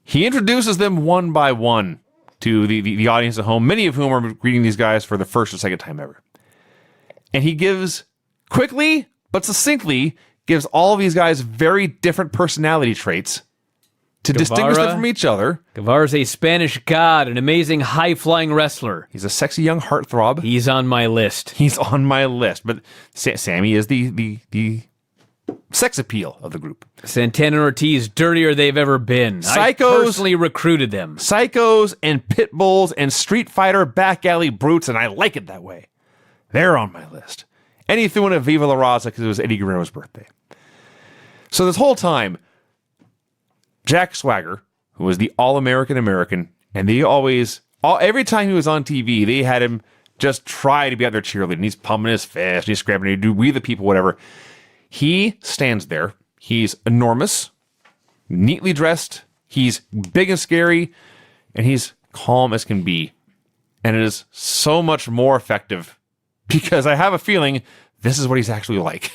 He introduces them one by one to the audience at home, many of whom are greeting these guys for the first or second time ever. And he quickly but succinctly gives all of these guys very different personality traits to distinguish them from each other. Guevara's a Spanish god, an amazing high-flying wrestler. He's a sexy young heartthrob. He's on my list. He's on my list. But Sammy is the sex appeal of the group. Santana and Ortiz, dirtier they've ever been. I personally recruited them. Psychos and pit bulls and Street Fighter back alley brutes, and I like it that way. They're on my list. And he threw in a Viva La Raza because it was Eddie Guerrero's birthday. So this whole time, Jack Swagger, who was the All-American American, and every time he was on TV, they had him just try to be out there cheerleading. And he's pumping his fist, and he's scrapping, and do we the people, whatever. He stands there. He's enormous, neatly dressed. He's big and scary. and he's calm as can be. And it is so much more effective because I have a feeling this is what he's actually like.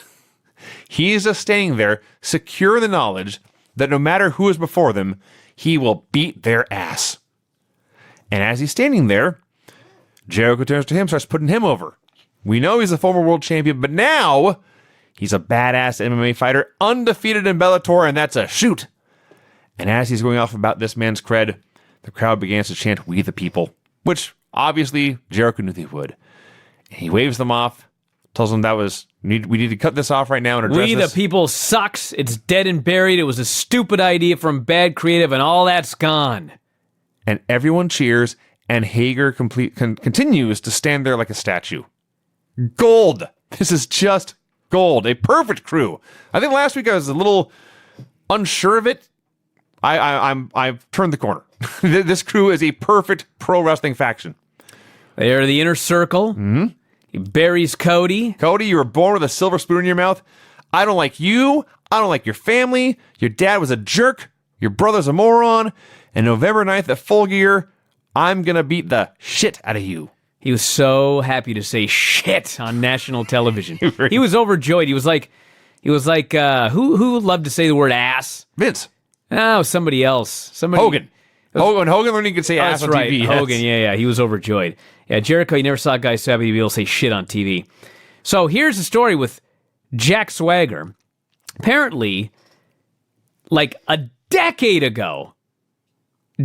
He is just standing there, secure in the knowledge that no matter who is before them, he will beat their ass. And as he's standing there, Jericho turns to him, starts putting him over. We know he's a former world champion, but now he's a badass MMA fighter, undefeated in Bellator, and that's a shoot. And as he's going off about this man's cred, the crowd begins to chant, "We the people," which obviously Jericho knew they would. And he waves them off, tells them we need to cut this off right now and address "We this. the people" sucks. It's dead and buried. It was a stupid idea from bad creative, and all that's gone. And everyone cheers, and Hager continues to stand there like a statue. Gold. This is just gold. A perfect crew. I think last week I was a little unsure of it. I've turned the corner. This crew is a perfect pro wrestling faction. They are the inner circle. Mm-hmm. He buries Cody. Cody, you were born with a silver spoon in your mouth. I don't like you. I don't like your family. Your dad was a jerk. Your brother's a moron. And November 9th at Full Gear, I'm going to beat the shit out of you. He was so happy to say shit on national television. He was overjoyed. He was like, who loved to say the word ass? Vince. Oh, somebody else. Hogan. When Hogan learned he could say ass on right. TV. Hogan, yeah. He was overjoyed. Yeah, Jericho, you never saw a guy so happy to be able to say shit on TV. So here's the story with Jack Swagger. Apparently, like a decade ago,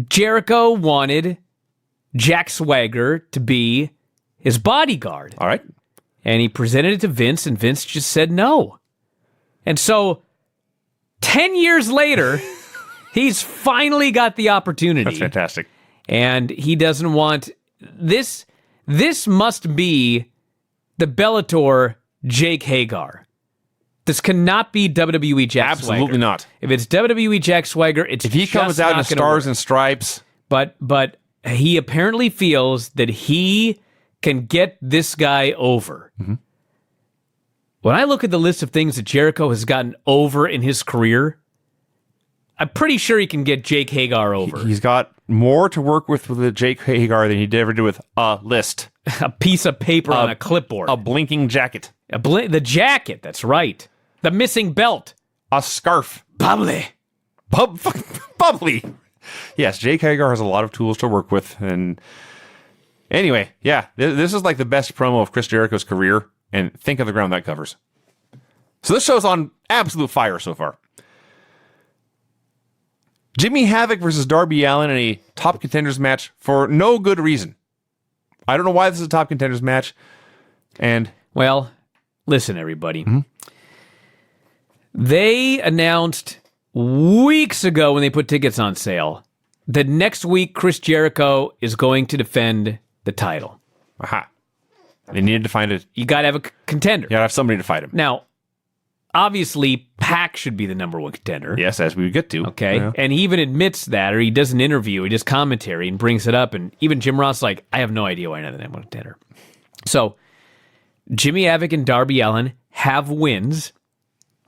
Jericho wanted Jack Swagger to be his bodyguard. All right. And he presented it to Vince, and Vince just said no. And so 10 years later, he's finally got the opportunity. That's fantastic. And he doesn't want this. This must be the Bellator Jake Hagar. This cannot be WWE Jack Swagger. Absolutely not. If it's WWE Jack Swagger, it's if he comes out in stars and stripes. But he apparently feels that he can get this guy over. Mm-hmm. When I look at the list of things that Jericho has gotten over in his career, I'm pretty sure he can get Jake Hagar over. He's got more to work with Jake Hagar than he ever did with a list. A piece of paper on a clipboard. A blinking jacket. The jacket, that's right. The missing belt. A scarf. Bubbly. Bubbly. Yes, Jake Hagar has a lot of tools to work with. And anyway, yeah, this is like the best promo of Chris Jericho's career. And think of the ground that covers. So this show's on absolute fire so far. Jimmy Havoc versus Darby Allin in a top contenders match for no good reason. I don't know why this is a top contenders match. And well, listen, everybody. Mm-hmm. They announced weeks ago when they put tickets on sale that next week Chris Jericho is going to defend the title. Aha. They needed to find it. You got to have a contender. You got to have somebody to fight him. Now, obviously, Pac should be the number one contender. Yes, as we get to. Okay. Yeah. And he even admits that, or he does an interview, he does commentary and brings it up. And even Jim Ross is like, I have no idea why you're not the number one contender. So, Jimmy Havoc and Darby Allin have wins.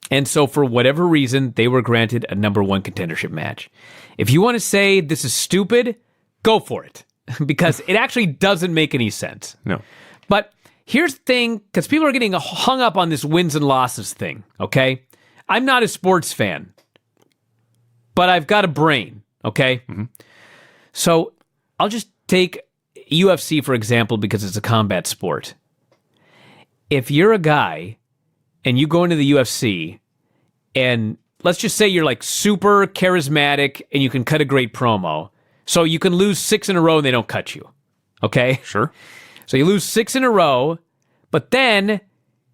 And so, for whatever reason, they were granted a number one contendership match. If you want to say this is stupid, go for it. Because it actually doesn't make any sense. No. But here's the thing, because people are getting hung up on this wins and losses thing, okay? I'm not a sports fan, but I've got a brain, okay? Mm-hmm. So I'll just take UFC, for example, because it's a combat sport. If you're a guy and you go into the UFC and let's just say you're like super charismatic and you can cut a great promo, so you can lose 6 in a row and they don't cut you, okay? Sure. So you lose 6 in a row, but then,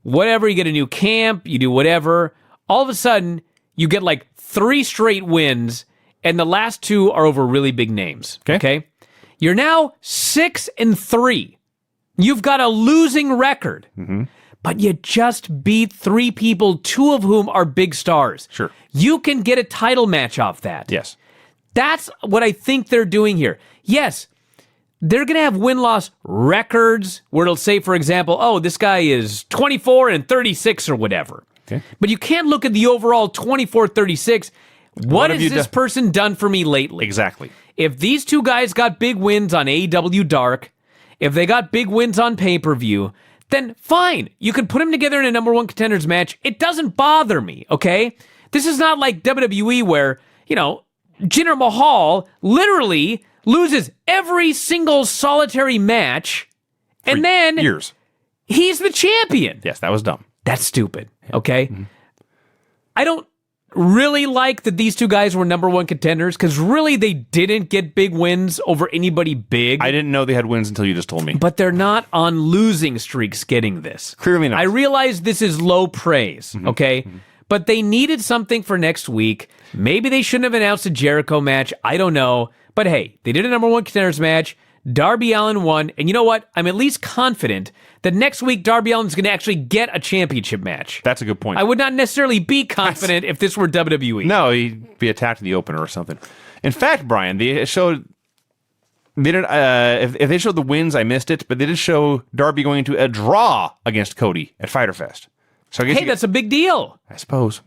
whatever, you get a new camp, you do whatever, all of a sudden, you get like 3 straight wins, and the last 2 are over really big names. Okay? You're now 6-3. You've got a losing record, but you just beat 3 people, 2 of whom are big stars. Sure. You can get a title match off that. Yes. That's what I think they're doing here. Yes, they're going to have win-loss records where it'll say, for example, oh, this guy is 24-36 or whatever. Okay. But you can't look at the overall 24-36. What has this person done for me lately? Exactly. if these two guys got big wins on AEW Dark, if they got big wins on pay-per-view, then fine. You can put them together in a number one contenders match. It doesn't bother me, okay? This is not like WWE where, Jinder Mahal literally loses every single solitary match, and then years. He's the champion. Yes, that was dumb. That's stupid, okay? Mm-hmm. I don't really like that these two guys were number one contenders, because really they didn't get big wins over anybody big. I didn't know they had wins until you just told me. But they're not on losing streaks getting this. Clearly not. I realize this is low praise, okay? Mm-hmm. But they needed something for next week. Maybe they shouldn't have announced a Jericho match. I don't know. But hey, they did a number one contenders match. Darby Allin won. And you know what? I'm at least confident that next week Darby Allin's going to actually get a championship match. That's a good point. I would not necessarily be confident if this were WWE. No, he'd be attacked in the opener or something. In fact, Brian, they showed... They didn't. If they showed the wins, I missed it. But they did show Darby going into a draw against Cody at Fyter Fest. So I guess that's a big deal. I suppose.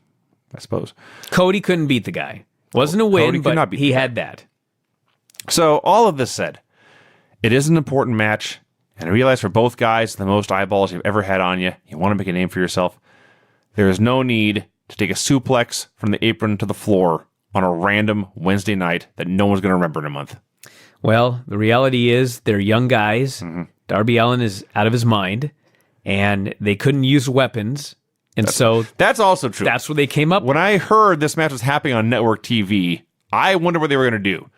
Cody couldn't beat the guy. Wasn't a win, but he had that. So all of this said, it is an important match, and I realize for both guys, the most eyeballs you've ever had on you, you want to make a name for yourself. There is no need to take a suplex from the apron to the floor on a random Wednesday night that no one's going to remember in a month. Well, the reality is they're young guys. Mm-hmm. Darby Allin is out of his mind, and they couldn't use weapons. And that's also true. That's what they came up with. When I heard this match was happening on network TV, I wondered what they were going to do.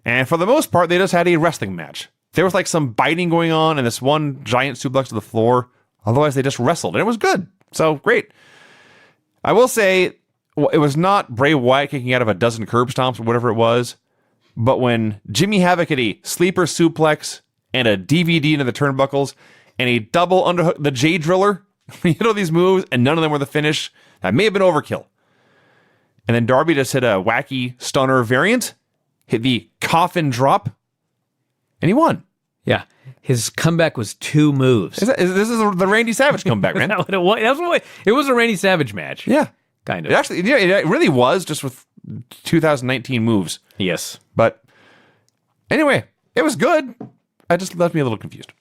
And for the most part, they just had a wrestling match. There was like some biting going on and this one giant suplex to the floor. Otherwise, they just wrestled, and it was good. So, great. I will say, it was not Bray Wyatt kicking out of a dozen curb stomps or whatever it was, but when Jimmy Havoc had a sleeper suplex and a DVD into the turnbuckles and a double underhook, the J Driller, these moves, and none of them were the finish, that may have been overkill. And then Darby just hit a wacky stunner variant, hit the coffin drop, and he won. Yeah. His comeback was 2 moves. This is the Randy Savage comeback, man. That's what it was. It was a Randy Savage match. Yeah. Kind of. It actually, it really was, just with 2019 moves. Yes. But anyway, it was good. It just left me a little confused.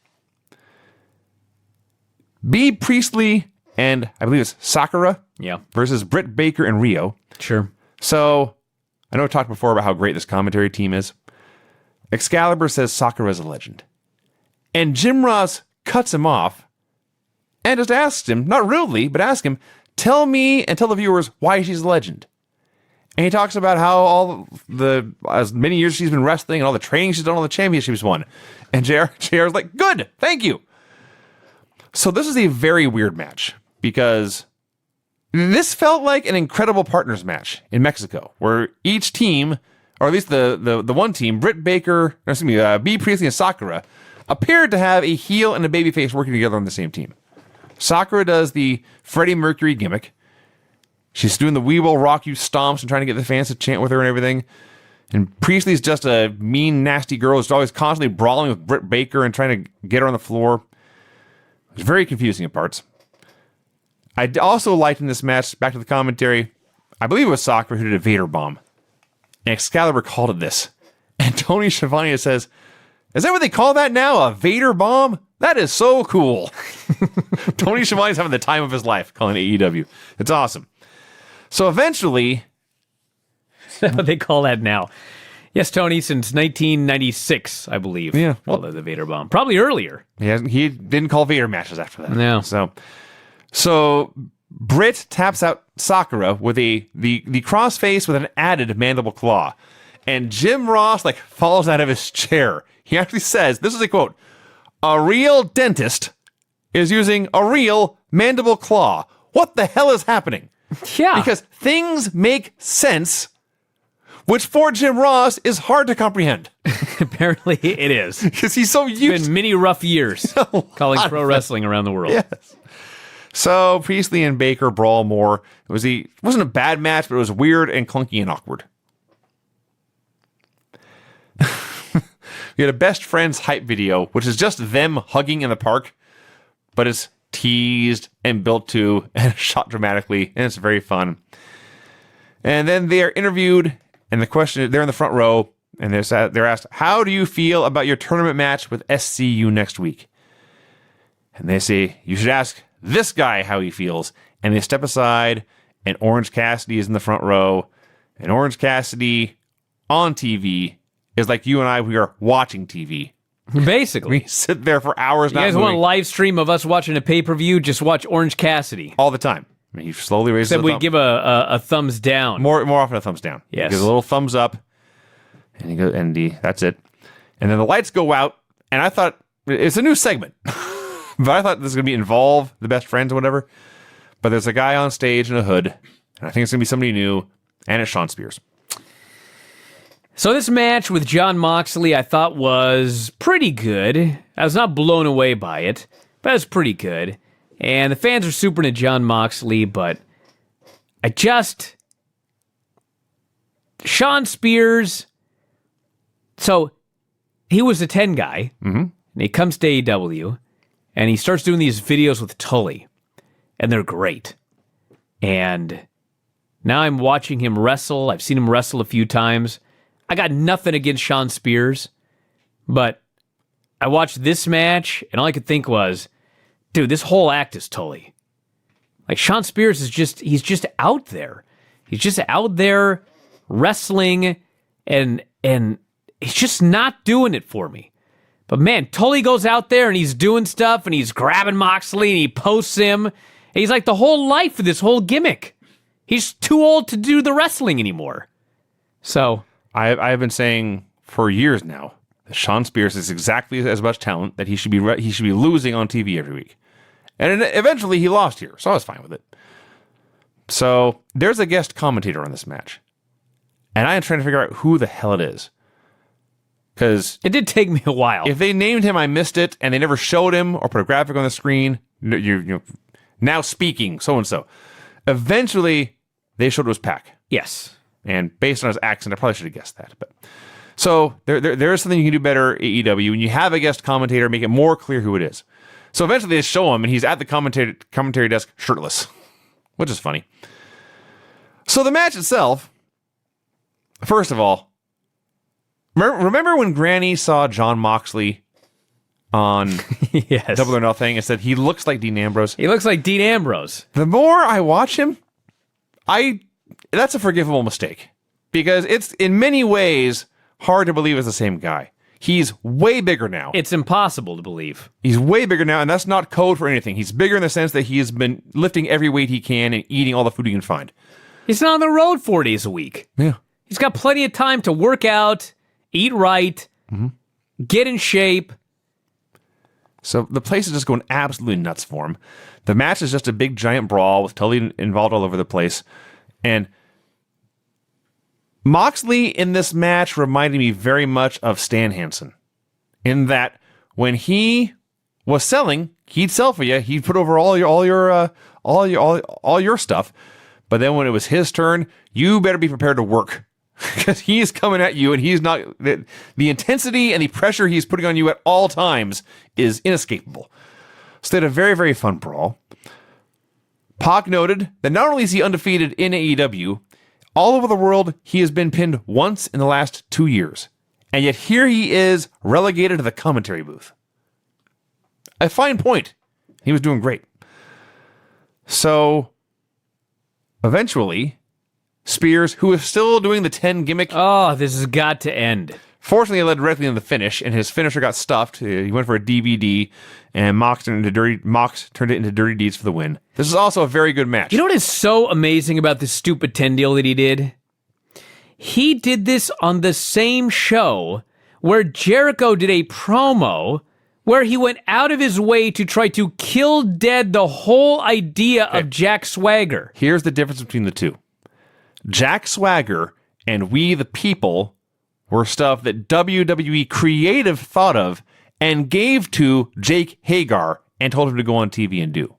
B. Priestley and I believe it's Sakura versus Britt Baker and Rio. Sure. So I know I talked before about how great this commentary team is. Excalibur says Sakura's a legend. And Jim Ross cuts him off and just asks him, not rudely, but asks him, tell me and tell the viewers why she's a legend. And he talks about how as many years she's been wrestling and all the training she's done, all the championships she's won. And JR's like, good, thank you. So this is a very weird match because this felt like an incredible partners match in Mexico, where each team, or at least the one team, B. Priestley and Sakura, appeared to have a heel and a babyface working together on the same team. Sakura does the Freddie Mercury gimmick. She's doing the "We Will Rock You" stomps and trying to get the fans to chant with her and everything. And Priestley's just a mean, nasty girl who's always constantly brawling with Britt Baker and trying to get her on the floor. It was very confusing at parts. I also liked in this match, back to the commentary, I believe it was Sakura who did a Vader bomb. And Excalibur called it this. And Tony Schiavone says, is that what they call that now? A Vader bomb? That is so cool. Tony Schiavone's having the time of his life calling it AEW. It's awesome. So eventually... That's what they call that now. Yes, Tony, since 1996, I believe. Yeah. Well, the Vader bomb. Probably earlier. He didn't call Vader matches after that. No. So Britt taps out Sakura with the crossface with an added mandible claw. And Jim Ross falls out of his chair. He actually says, this is a quote, a real dentist is using a real mandible claw. What the hell is happening? Yeah. Because things make sense, which for Jim Ross is hard to comprehend. Apparently it is. Because he's so used to... It's been many rough years calling pro wrestling around the world. Yes. So Priestley and Baker brawl more. It wasn't a bad match, but it was weird and clunky and awkward. We had a best friends hype video, which is just them hugging in the park, but it's teased and built to and shot dramatically, and it's very fun. And then they are interviewed, and the question, they're in the front row. and they're asked, how do you feel about your tournament match with SCU next week? And they say, you should ask this guy how he feels. And they step aside, and Orange Cassidy is in the front row. And Orange Cassidy on TV is like you and I, we are watching TV. Basically. We sit there for hours. You guys want a live stream of us watching a pay-per-view? Just watch Orange Cassidy. All the time. I mean, he slowly raises Except the thumb. we give a thumbs down. More often a thumbs down. Yes. He gives a little thumbs up, and he goes, that's it. And then the lights go out, and I thought, it's a new segment. But I thought this was going to be Involve the Best Friends or whatever. But there's a guy on stage in a hood, and I think it's going to be somebody new, and it's Shawn Spears. So this match with Jon Moxley I thought was pretty good. I was not blown away by it, but it was pretty good. And the fans are super into Jon Moxley, but Shawn Spears, so he was a 10 guy, and he comes to AEW, and he starts doing these videos with Tully, and they're great. And now I'm watching him wrestle. I've seen him wrestle a few times. I got nothing against Shawn Spears, but I watched this match, and all I could think was, dude, this whole act is Tully. Like, Shawn Spears he's just out there. He's just out there wrestling, and he's just not doing it for me. But man, Tully goes out there, and he's doing stuff, and he's grabbing Moxley, and he posts him, and he's like the whole life of this whole gimmick. He's too old to do the wrestling anymore. So I've been saying for years now that Shawn Spears is exactly as much talent that he should be losing on TV every week. And eventually he lost here, so I was fine with it. So there's a guest commentator on this match. And I am trying to figure out who the hell it is. Because it did take me a while. If they named him, I missed it, and they never showed him or put a graphic on the screen. You now speaking, so-and-so. Eventually, they showed it was Pac. Yes. And based on his accent, I probably should have guessed that. But so there is something you can do better at AEW. When you have a guest commentator, make it more clear who it is. So eventually they show him, and he's at the commentary desk shirtless, which is funny. So the match itself, first of all, remember when Granny saw Jon Moxley on yes. Double or Nothing and said he looks like Dean Ambrose? He looks like Dean Ambrose. The more I watch him, that's a forgivable mistake, because it's in many ways hard to believe it's the same guy. He's way bigger now. It's impossible to believe. He's way bigger now, and that's not code for anything. He's bigger in the sense that he has been lifting every weight he can and eating all the food he can find. He's not on the road 4 days a week. Yeah. He's got plenty of time to work out, eat right, get in shape. So the place is just going absolutely nuts for him. The match is just a big giant brawl with Tully involved all over the place. And Moxley in this match reminded me very much of Stan Hansen, in that when he was selling, he'd sell for you. He'd put over all your stuff. But then when it was his turn, you better be prepared to work, because he's coming at you, and he's not. The intensity and the pressure he's putting on you at all times is inescapable. So they had a very, very fun brawl. Pac noted that not only is he undefeated in AEW, all over the world, he has been pinned once in the last 2 years. And yet here he is, relegated to the commentary booth. A fine point. He was doing great. So, eventually, Spears, who is still doing the 10 gimmick... Oh, this has got to end. Fortunately, it led directly into the finish, and his finisher got stuffed. He went for a DVD, and Mox turned it into Dirty Deeds for the win. This is also a very good match. You know what is so amazing about this stupid 10 deal that he did? He did this on the same show where Jericho did a promo where he went out of his way to try to kill dead the whole idea of Jack Swagger. Here's the difference between the two. Jack Swagger and We the People were stuff that WWE Creative thought of and gave to Jake Hagar and told him to go on TV and do.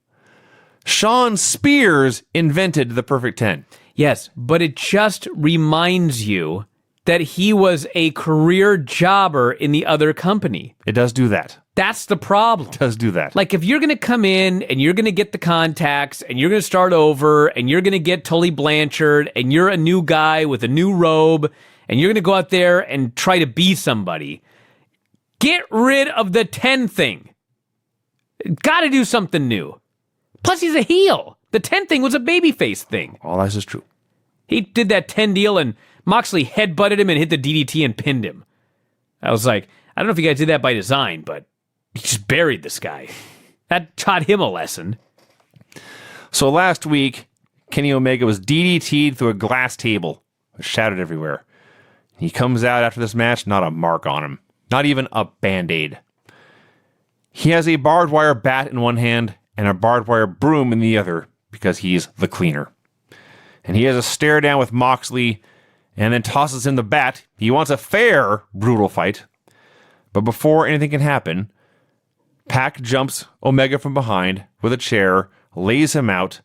Shawn Spears invented the Perfect 10. Yes, but it just reminds you that he was a career jobber in the other company. It does do that. That's the problem. It does do that. Like, if you're going to come in and you're going to get the contacts and you're going to start over and you're going to get Tully Blanchard and you're a new guy with a new robe and you're going to go out there and try to be somebody, get rid of the 10 thing. Got to do something new. Plus, he's a heel. The 10 thing was a babyface thing. All this is true. He did that 10 deal, and Moxley headbutted him and hit the DDT and pinned him. I was like, I don't know if you guys did that by design, but he just buried this guy. That taught him a lesson. So last week, Kenny Omega was DDT'd through a glass table. It was shattered everywhere. He comes out after this match, not a mark on him. Not even a Band-Aid. He has a barbed wire bat in one hand and a barbed wire broom in the other because he's the cleaner. And he has a stare down with Moxley and then tosses him the bat. He wants a fair, brutal fight. But before anything can happen, Pac jumps Omega from behind with a chair, lays him out.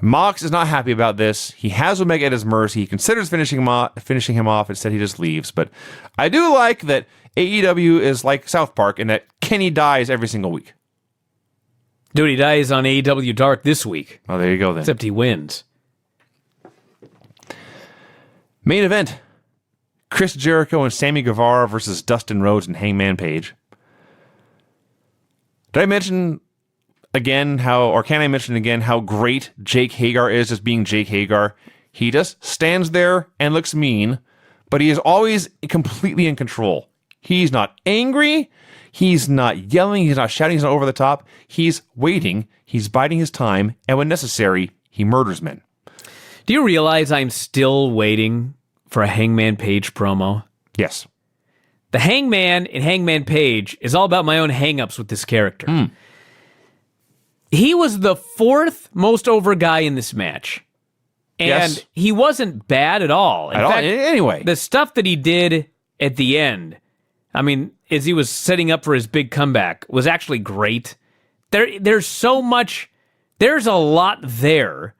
Mox is not happy about this. He has Omega at his mercy. He considers finishing him off. Instead, he just leaves. But I do like that AEW is like South Park in that Kenny dies every single week. Dude, he dies on AEW Dark this week. Oh, there you go then. Except he wins. Main event. Chris Jericho and Sammy Guevara versus Dustin Rhodes and Hangman Page. Did I mention again can I mention again how great Jake Hagar is just being Jake Hagar? He just stands there and looks mean, but he is always completely in control. He's not angry. He's not yelling. He's not shouting. He's not over the top. He's waiting. He's biding his time. And when necessary, he murders men. Do you realize I'm still waiting for a Hangman Page promo? Yes. The Hangman in Hangman Page is all about my own hang-ups with this character. He was the fourth most over guy in this match. And he wasn't bad at all. In fact, anyway. The stuff that he did at the end, I mean, as he was setting up for his big comeback, was actually great. There's so much, there's a lot there,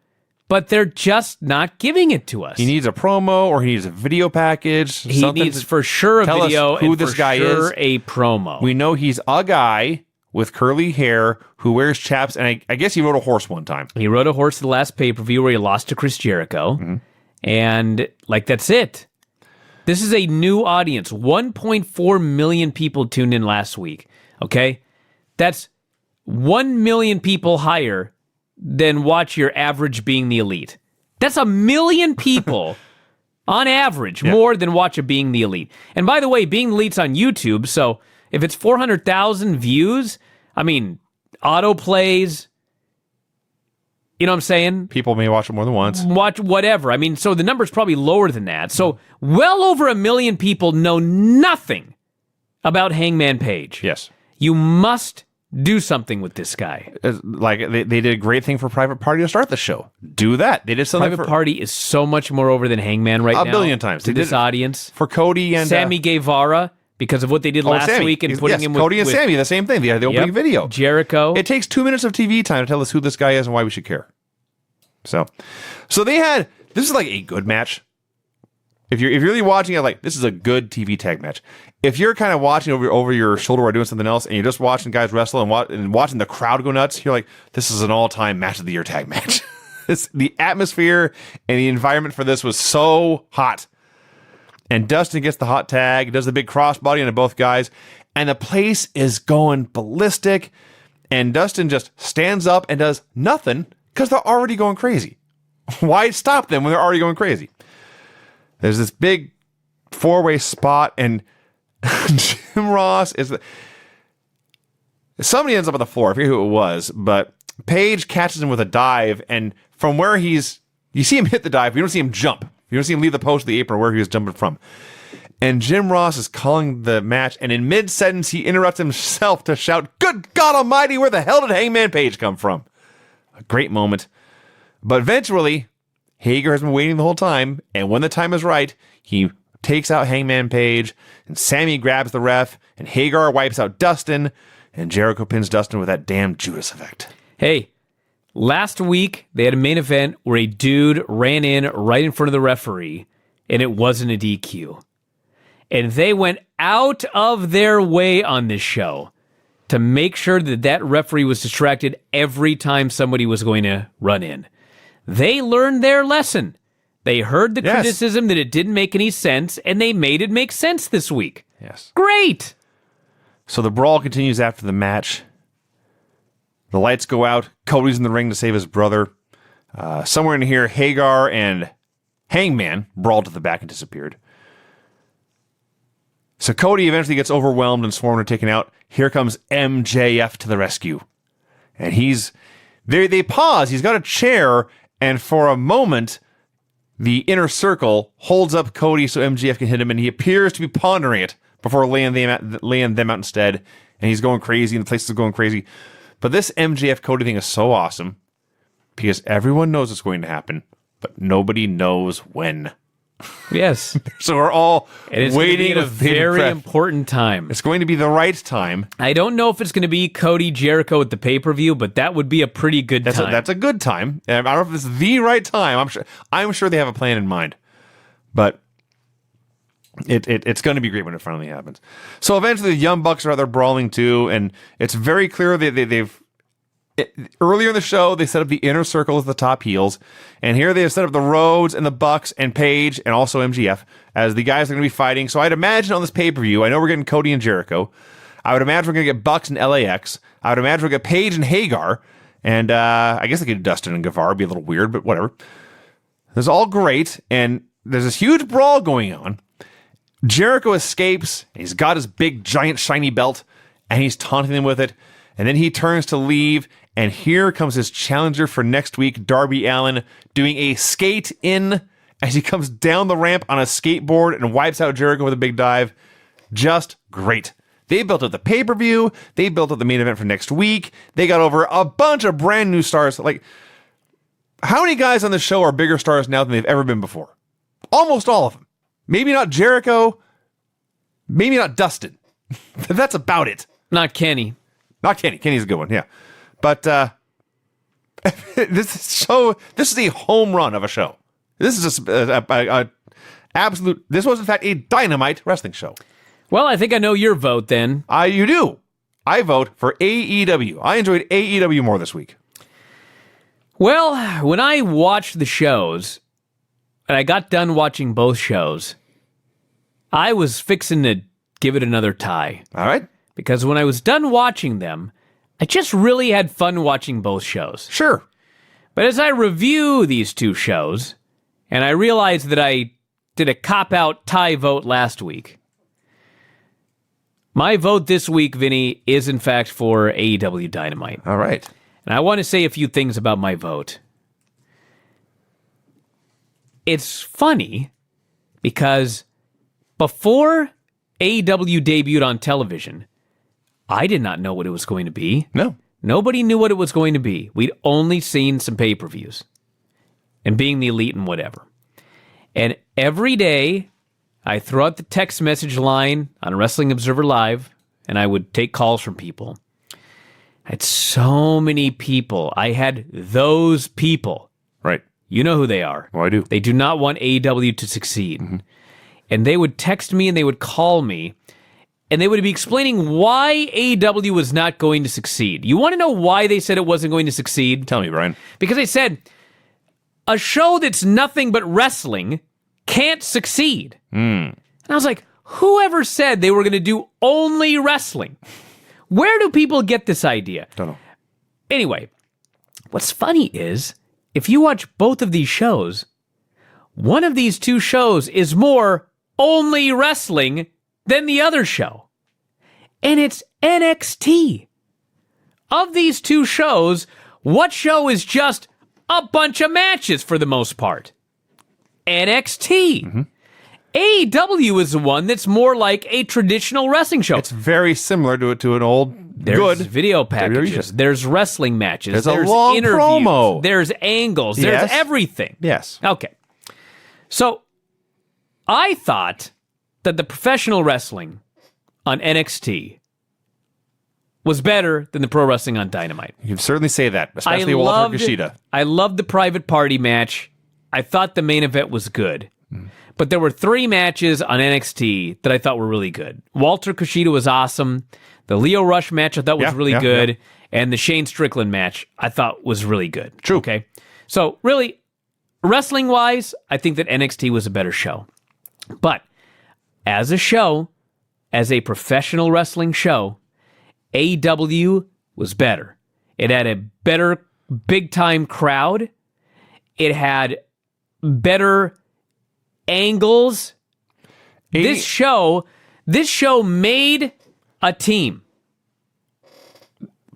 but they're just not giving it to us. He needs a promo or he needs a video package. He needs for sure a video who and this for guy sure is. a promo. We know he's a guy with curly hair who wears chaps, and I guess he rode a horse one time. He rode a horse at the last pay-per-view where he lost to Chris Jericho, and that's it. This is a new audience. 1.4 million people tuned in last week, okay? That's 1 million people higher than watch your average Being the Elite. That's 1 million people on average, more than watch a Being the Elite. And by the way, Being the Elite's on YouTube, so if it's 400,000 views, I mean, autoplays, you know what I'm saying? People may watch it more than once. Watch whatever. I mean, so the number's probably lower than that. So well over 1 million people know nothing about Hangman Page. Yes. You must do something with this guy. Like, they did a great thing for Private Party to start the show. Do that. They did something Private Party is so much more over than Hangman right now. A billion times. To They this did it audience. for Cody and Sammy Guevara, because of what they did last Sammy. week and putting him with Cody and Sammy, the same thing. They had the opening video. Jericho. It takes 2 minutes of TV time to tell us who this guy is and why we should care. So they had, this is like a good match. If you're really watching it, like, this is a good TV tag match. If you're kind of watching over your shoulder while doing something else, and you're just watching guys wrestle and watching the crowd go nuts, you're like, this is an all-time match of the year tag match. The atmosphere and the environment for this was so hot. And Dustin gets the hot tag, does the big crossbody onto both guys, and the place is going ballistic. And Dustin just stands up and does nothing because they're already going crazy. Why stop them when they're already going crazy? There's this big four-way spot, and Jim Ross is... Somebody ends up on the floor. I forget who it was, but Page catches him with a dive, and from where you see him hit the dive, you don't see him jump. You don't see him leave the post of the apron where he was jumping from. And Jim Ross is calling the match, and in mid-sentence, he interrupts himself to shout, "Good God Almighty, where the hell did Hangman Page come from?" A great moment. But eventually, Hager has been waiting the whole time, and when the time is right, he takes out Hangman Page, and Sammy grabs the ref, and Hagar wipes out Dustin, and Jericho pins Dustin with that damn Judas effect. Hey, last week, they had a main event where a dude ran in right in front of the referee, and it wasn't a DQ. And they went out of their way on this show to make sure that that referee was distracted every time somebody was going to run in. They learned their lesson. They heard the criticism that it didn't make any sense, and they made it make sense this week. Yes. Great. So the brawl continues after the match. The lights go out. Cody's in the ring to save his brother. Somewhere in here, Hagar and Hangman brawled to the back and disappeared. So Cody eventually gets overwhelmed and swarmed and taken out. Here comes MJF to the rescue. And they pause. He's got a chair, and for a moment, the inner circle holds up Cody so MJF can hit him, and he appears to be pondering it before laying them out instead. And he's going crazy, and the place is going crazy. But this MJF Cody thing is so awesome because everyone knows it's going to happen, but nobody knows when. Yes. So we're all waiting at a very important time. It's going to be the right time. I don't know if it's going to be Cody Jericho at the pay-per-view, but that would be a pretty good time. That's a good time. I don't know if it's the right time. I'm sure they have a plan in mind. But it's going to be great when it finally happens. So eventually the Young Bucks are out there brawling too, and it's very clear they've earlier in the show, they set up the inner circle as the top heels, and here they have set up the Rhodes and the Bucks and Paige and also MGF as the guys that are going to be fighting. So I'd imagine on this pay-per-view, I know we're getting Cody and Jericho. I would imagine we're going to get Bucks and LAX. I would imagine we'll get Paige and Hagar, and I guess they could do Dustin and Guevara. It'd be a little weird, but whatever. This is all great, and there's this huge brawl going on. Jericho escapes, and he's got his big, giant, shiny belt, and he's taunting them with it. And then he turns to leave, and here comes his challenger for next week, Darby Allin, doing a skate in as he comes down the ramp on a skateboard and wipes out Jericho with a big dive. Just great. They built up the pay-per-view. They built up the main event for next week. They got over a bunch of brand new stars. Like, how many guys on the show are bigger stars now than they've ever been before? Almost all of them. Maybe not Jericho. Maybe not Dustin. That's about it. Not Kenny. Not Kenny. Kenny's a good one, yeah. But this is a home run of a show. This is just a absolute. This was in fact a dynamite wrestling show. Well, I think I know your vote then. You do. I vote for AEW. I enjoyed AEW more this week. Well, when I watched the shows, and I got done watching both shows, I was fixing to give it another tie. All right. Because when I was done watching them, I just really had fun watching both shows. Sure. But as I review these two shows, and I realized that I did a cop-out tie vote last week, my vote this week, Vinny, is in fact for AEW Dynamite. All right. And I want to say a few things about my vote. It's funny because before AEW debuted on television, I did not know what it was going to be. No. Nobody knew what it was going to be. We'd only seen some pay-per-views and being the elite and whatever. And every day, I throw out the text message line on Wrestling Observer Live, and I would take calls from people. I had so many people. I had those people. Right. You know who they are. Well, I do. They do not want AEW to succeed. Mm-hmm. And they would text me and they would call me, and they would be explaining why AEW was not going to succeed. You want to know why they said it wasn't going to succeed? Tell me, Brian. Because they said, a show that's nothing but wrestling can't succeed. And I was like, whoever said they were going to do only wrestling? Where do people get this idea? Don't know. Anyway, what's funny is, if you watch both of these shows, one of these two shows is more only wrestling than the other show. And it's NXT. Of these two shows, what show is just a bunch of matches for the most part? NXT. Mm-hmm. AEW is the one that's more like a traditional wrestling show. It's very similar to an old There's video packages. There's wrestling matches. There's a long interviews. promo. There's angles. Yes. There's everything. Yes. Okay. So I thought that the professional wrestling on NXT was better than the pro wrestling on Dynamite. You can certainly say that, especially Walter Kushida. I loved the private party match. I thought the main event was good. But there were 3 matches on NXT that I thought were really good. Walter Kushida was awesome. The Lio Rush match I thought was really good. Yeah. And the Shane Strickland match I thought was really good. True. Okay. So really, wrestling-wise, I think that NXT was a better show. But as a show, as a professional wrestling show, AEW was better. It had a better big-time crowd. It had better angles. This show made a team.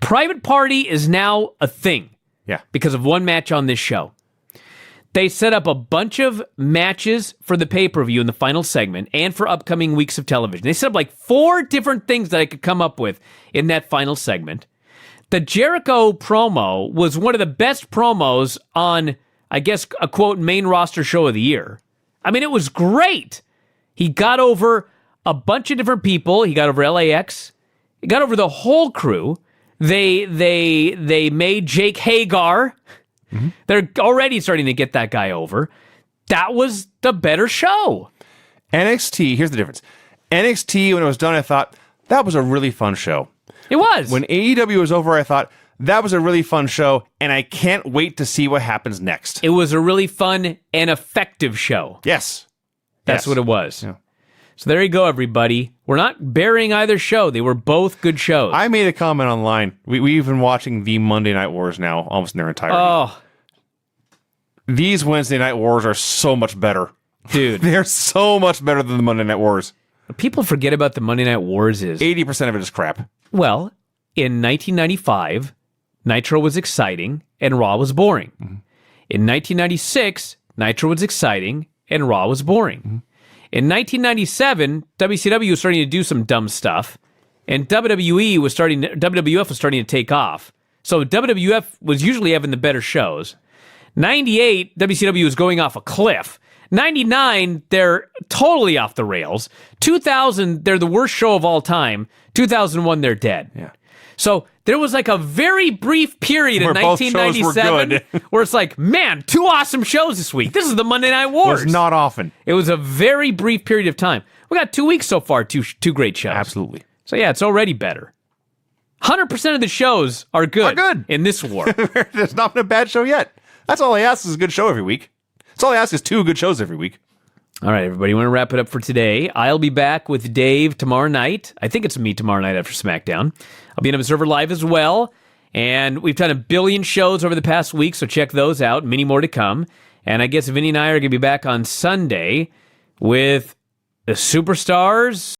Private Party is now a thing. Yeah. Because of one match on this show. They set up a bunch of matches for the pay-per-view in the final segment and for upcoming weeks of television. They set up like 4 different things that I could come up with in that final segment. The Jericho promo was one of the best promos on, I guess, a quote, main roster show of the year. I mean, it was great. He got over a bunch of different people. He got over LAX. He got over the whole crew. They made Jake Hagar. Mm-hmm. They're already starting to get that guy over. That was the better show. NXT, here's the difference. NXT, when it was done, I thought, that was a really fun show. It was. When AEW was over, I thought, that was a really fun show, and I can't wait to see what happens next. It was a really fun and effective show. Yes. That's what it was. Yeah. So there you go, everybody. We're not burying either show. They were both good shows. I made a comment online. We've been watching the Monday Night Wars now, almost in their entirety. Oh. These Wednesday Night Wars are so much better. Dude. They're so much better than the Monday Night Wars. What people forget about the Monday Night Wars is... 80% of it is crap. Well, in 1995, Nitro was exciting and Raw was boring. Mm-hmm. In 1996, Nitro was exciting and Raw was boring. Mm-hmm. In 1997, WCW was starting to do some dumb stuff, and WWF was starting to take off. So WWF was usually having the better shows. 98, WCW was going off a cliff. 99, they're totally off the rails. 2000, they're the worst show of all time. 2001, they're dead. Yeah. So there was like a very brief period in 1997 where it's like, man, 2 awesome shows this week. This is the Monday Night Wars. It was not often. It was a very brief period of time. We got 2 weeks so far, two great shows. Absolutely. So yeah, it's already better. 100% of the shows are good. In this war. There's not been a bad show yet. That's all I ask is a good show every week. That's all I ask is 2 good shows every week. All right, everybody, want to wrap it up for today. I'll be back with Dave tomorrow night. I think it's me tomorrow night after SmackDown. I'll be on Observer Live as well. And we've done 1 billion shows over the past week, so check those out. Many more to come. And I guess Vinny and I are going to be back on Sunday with the Superstars.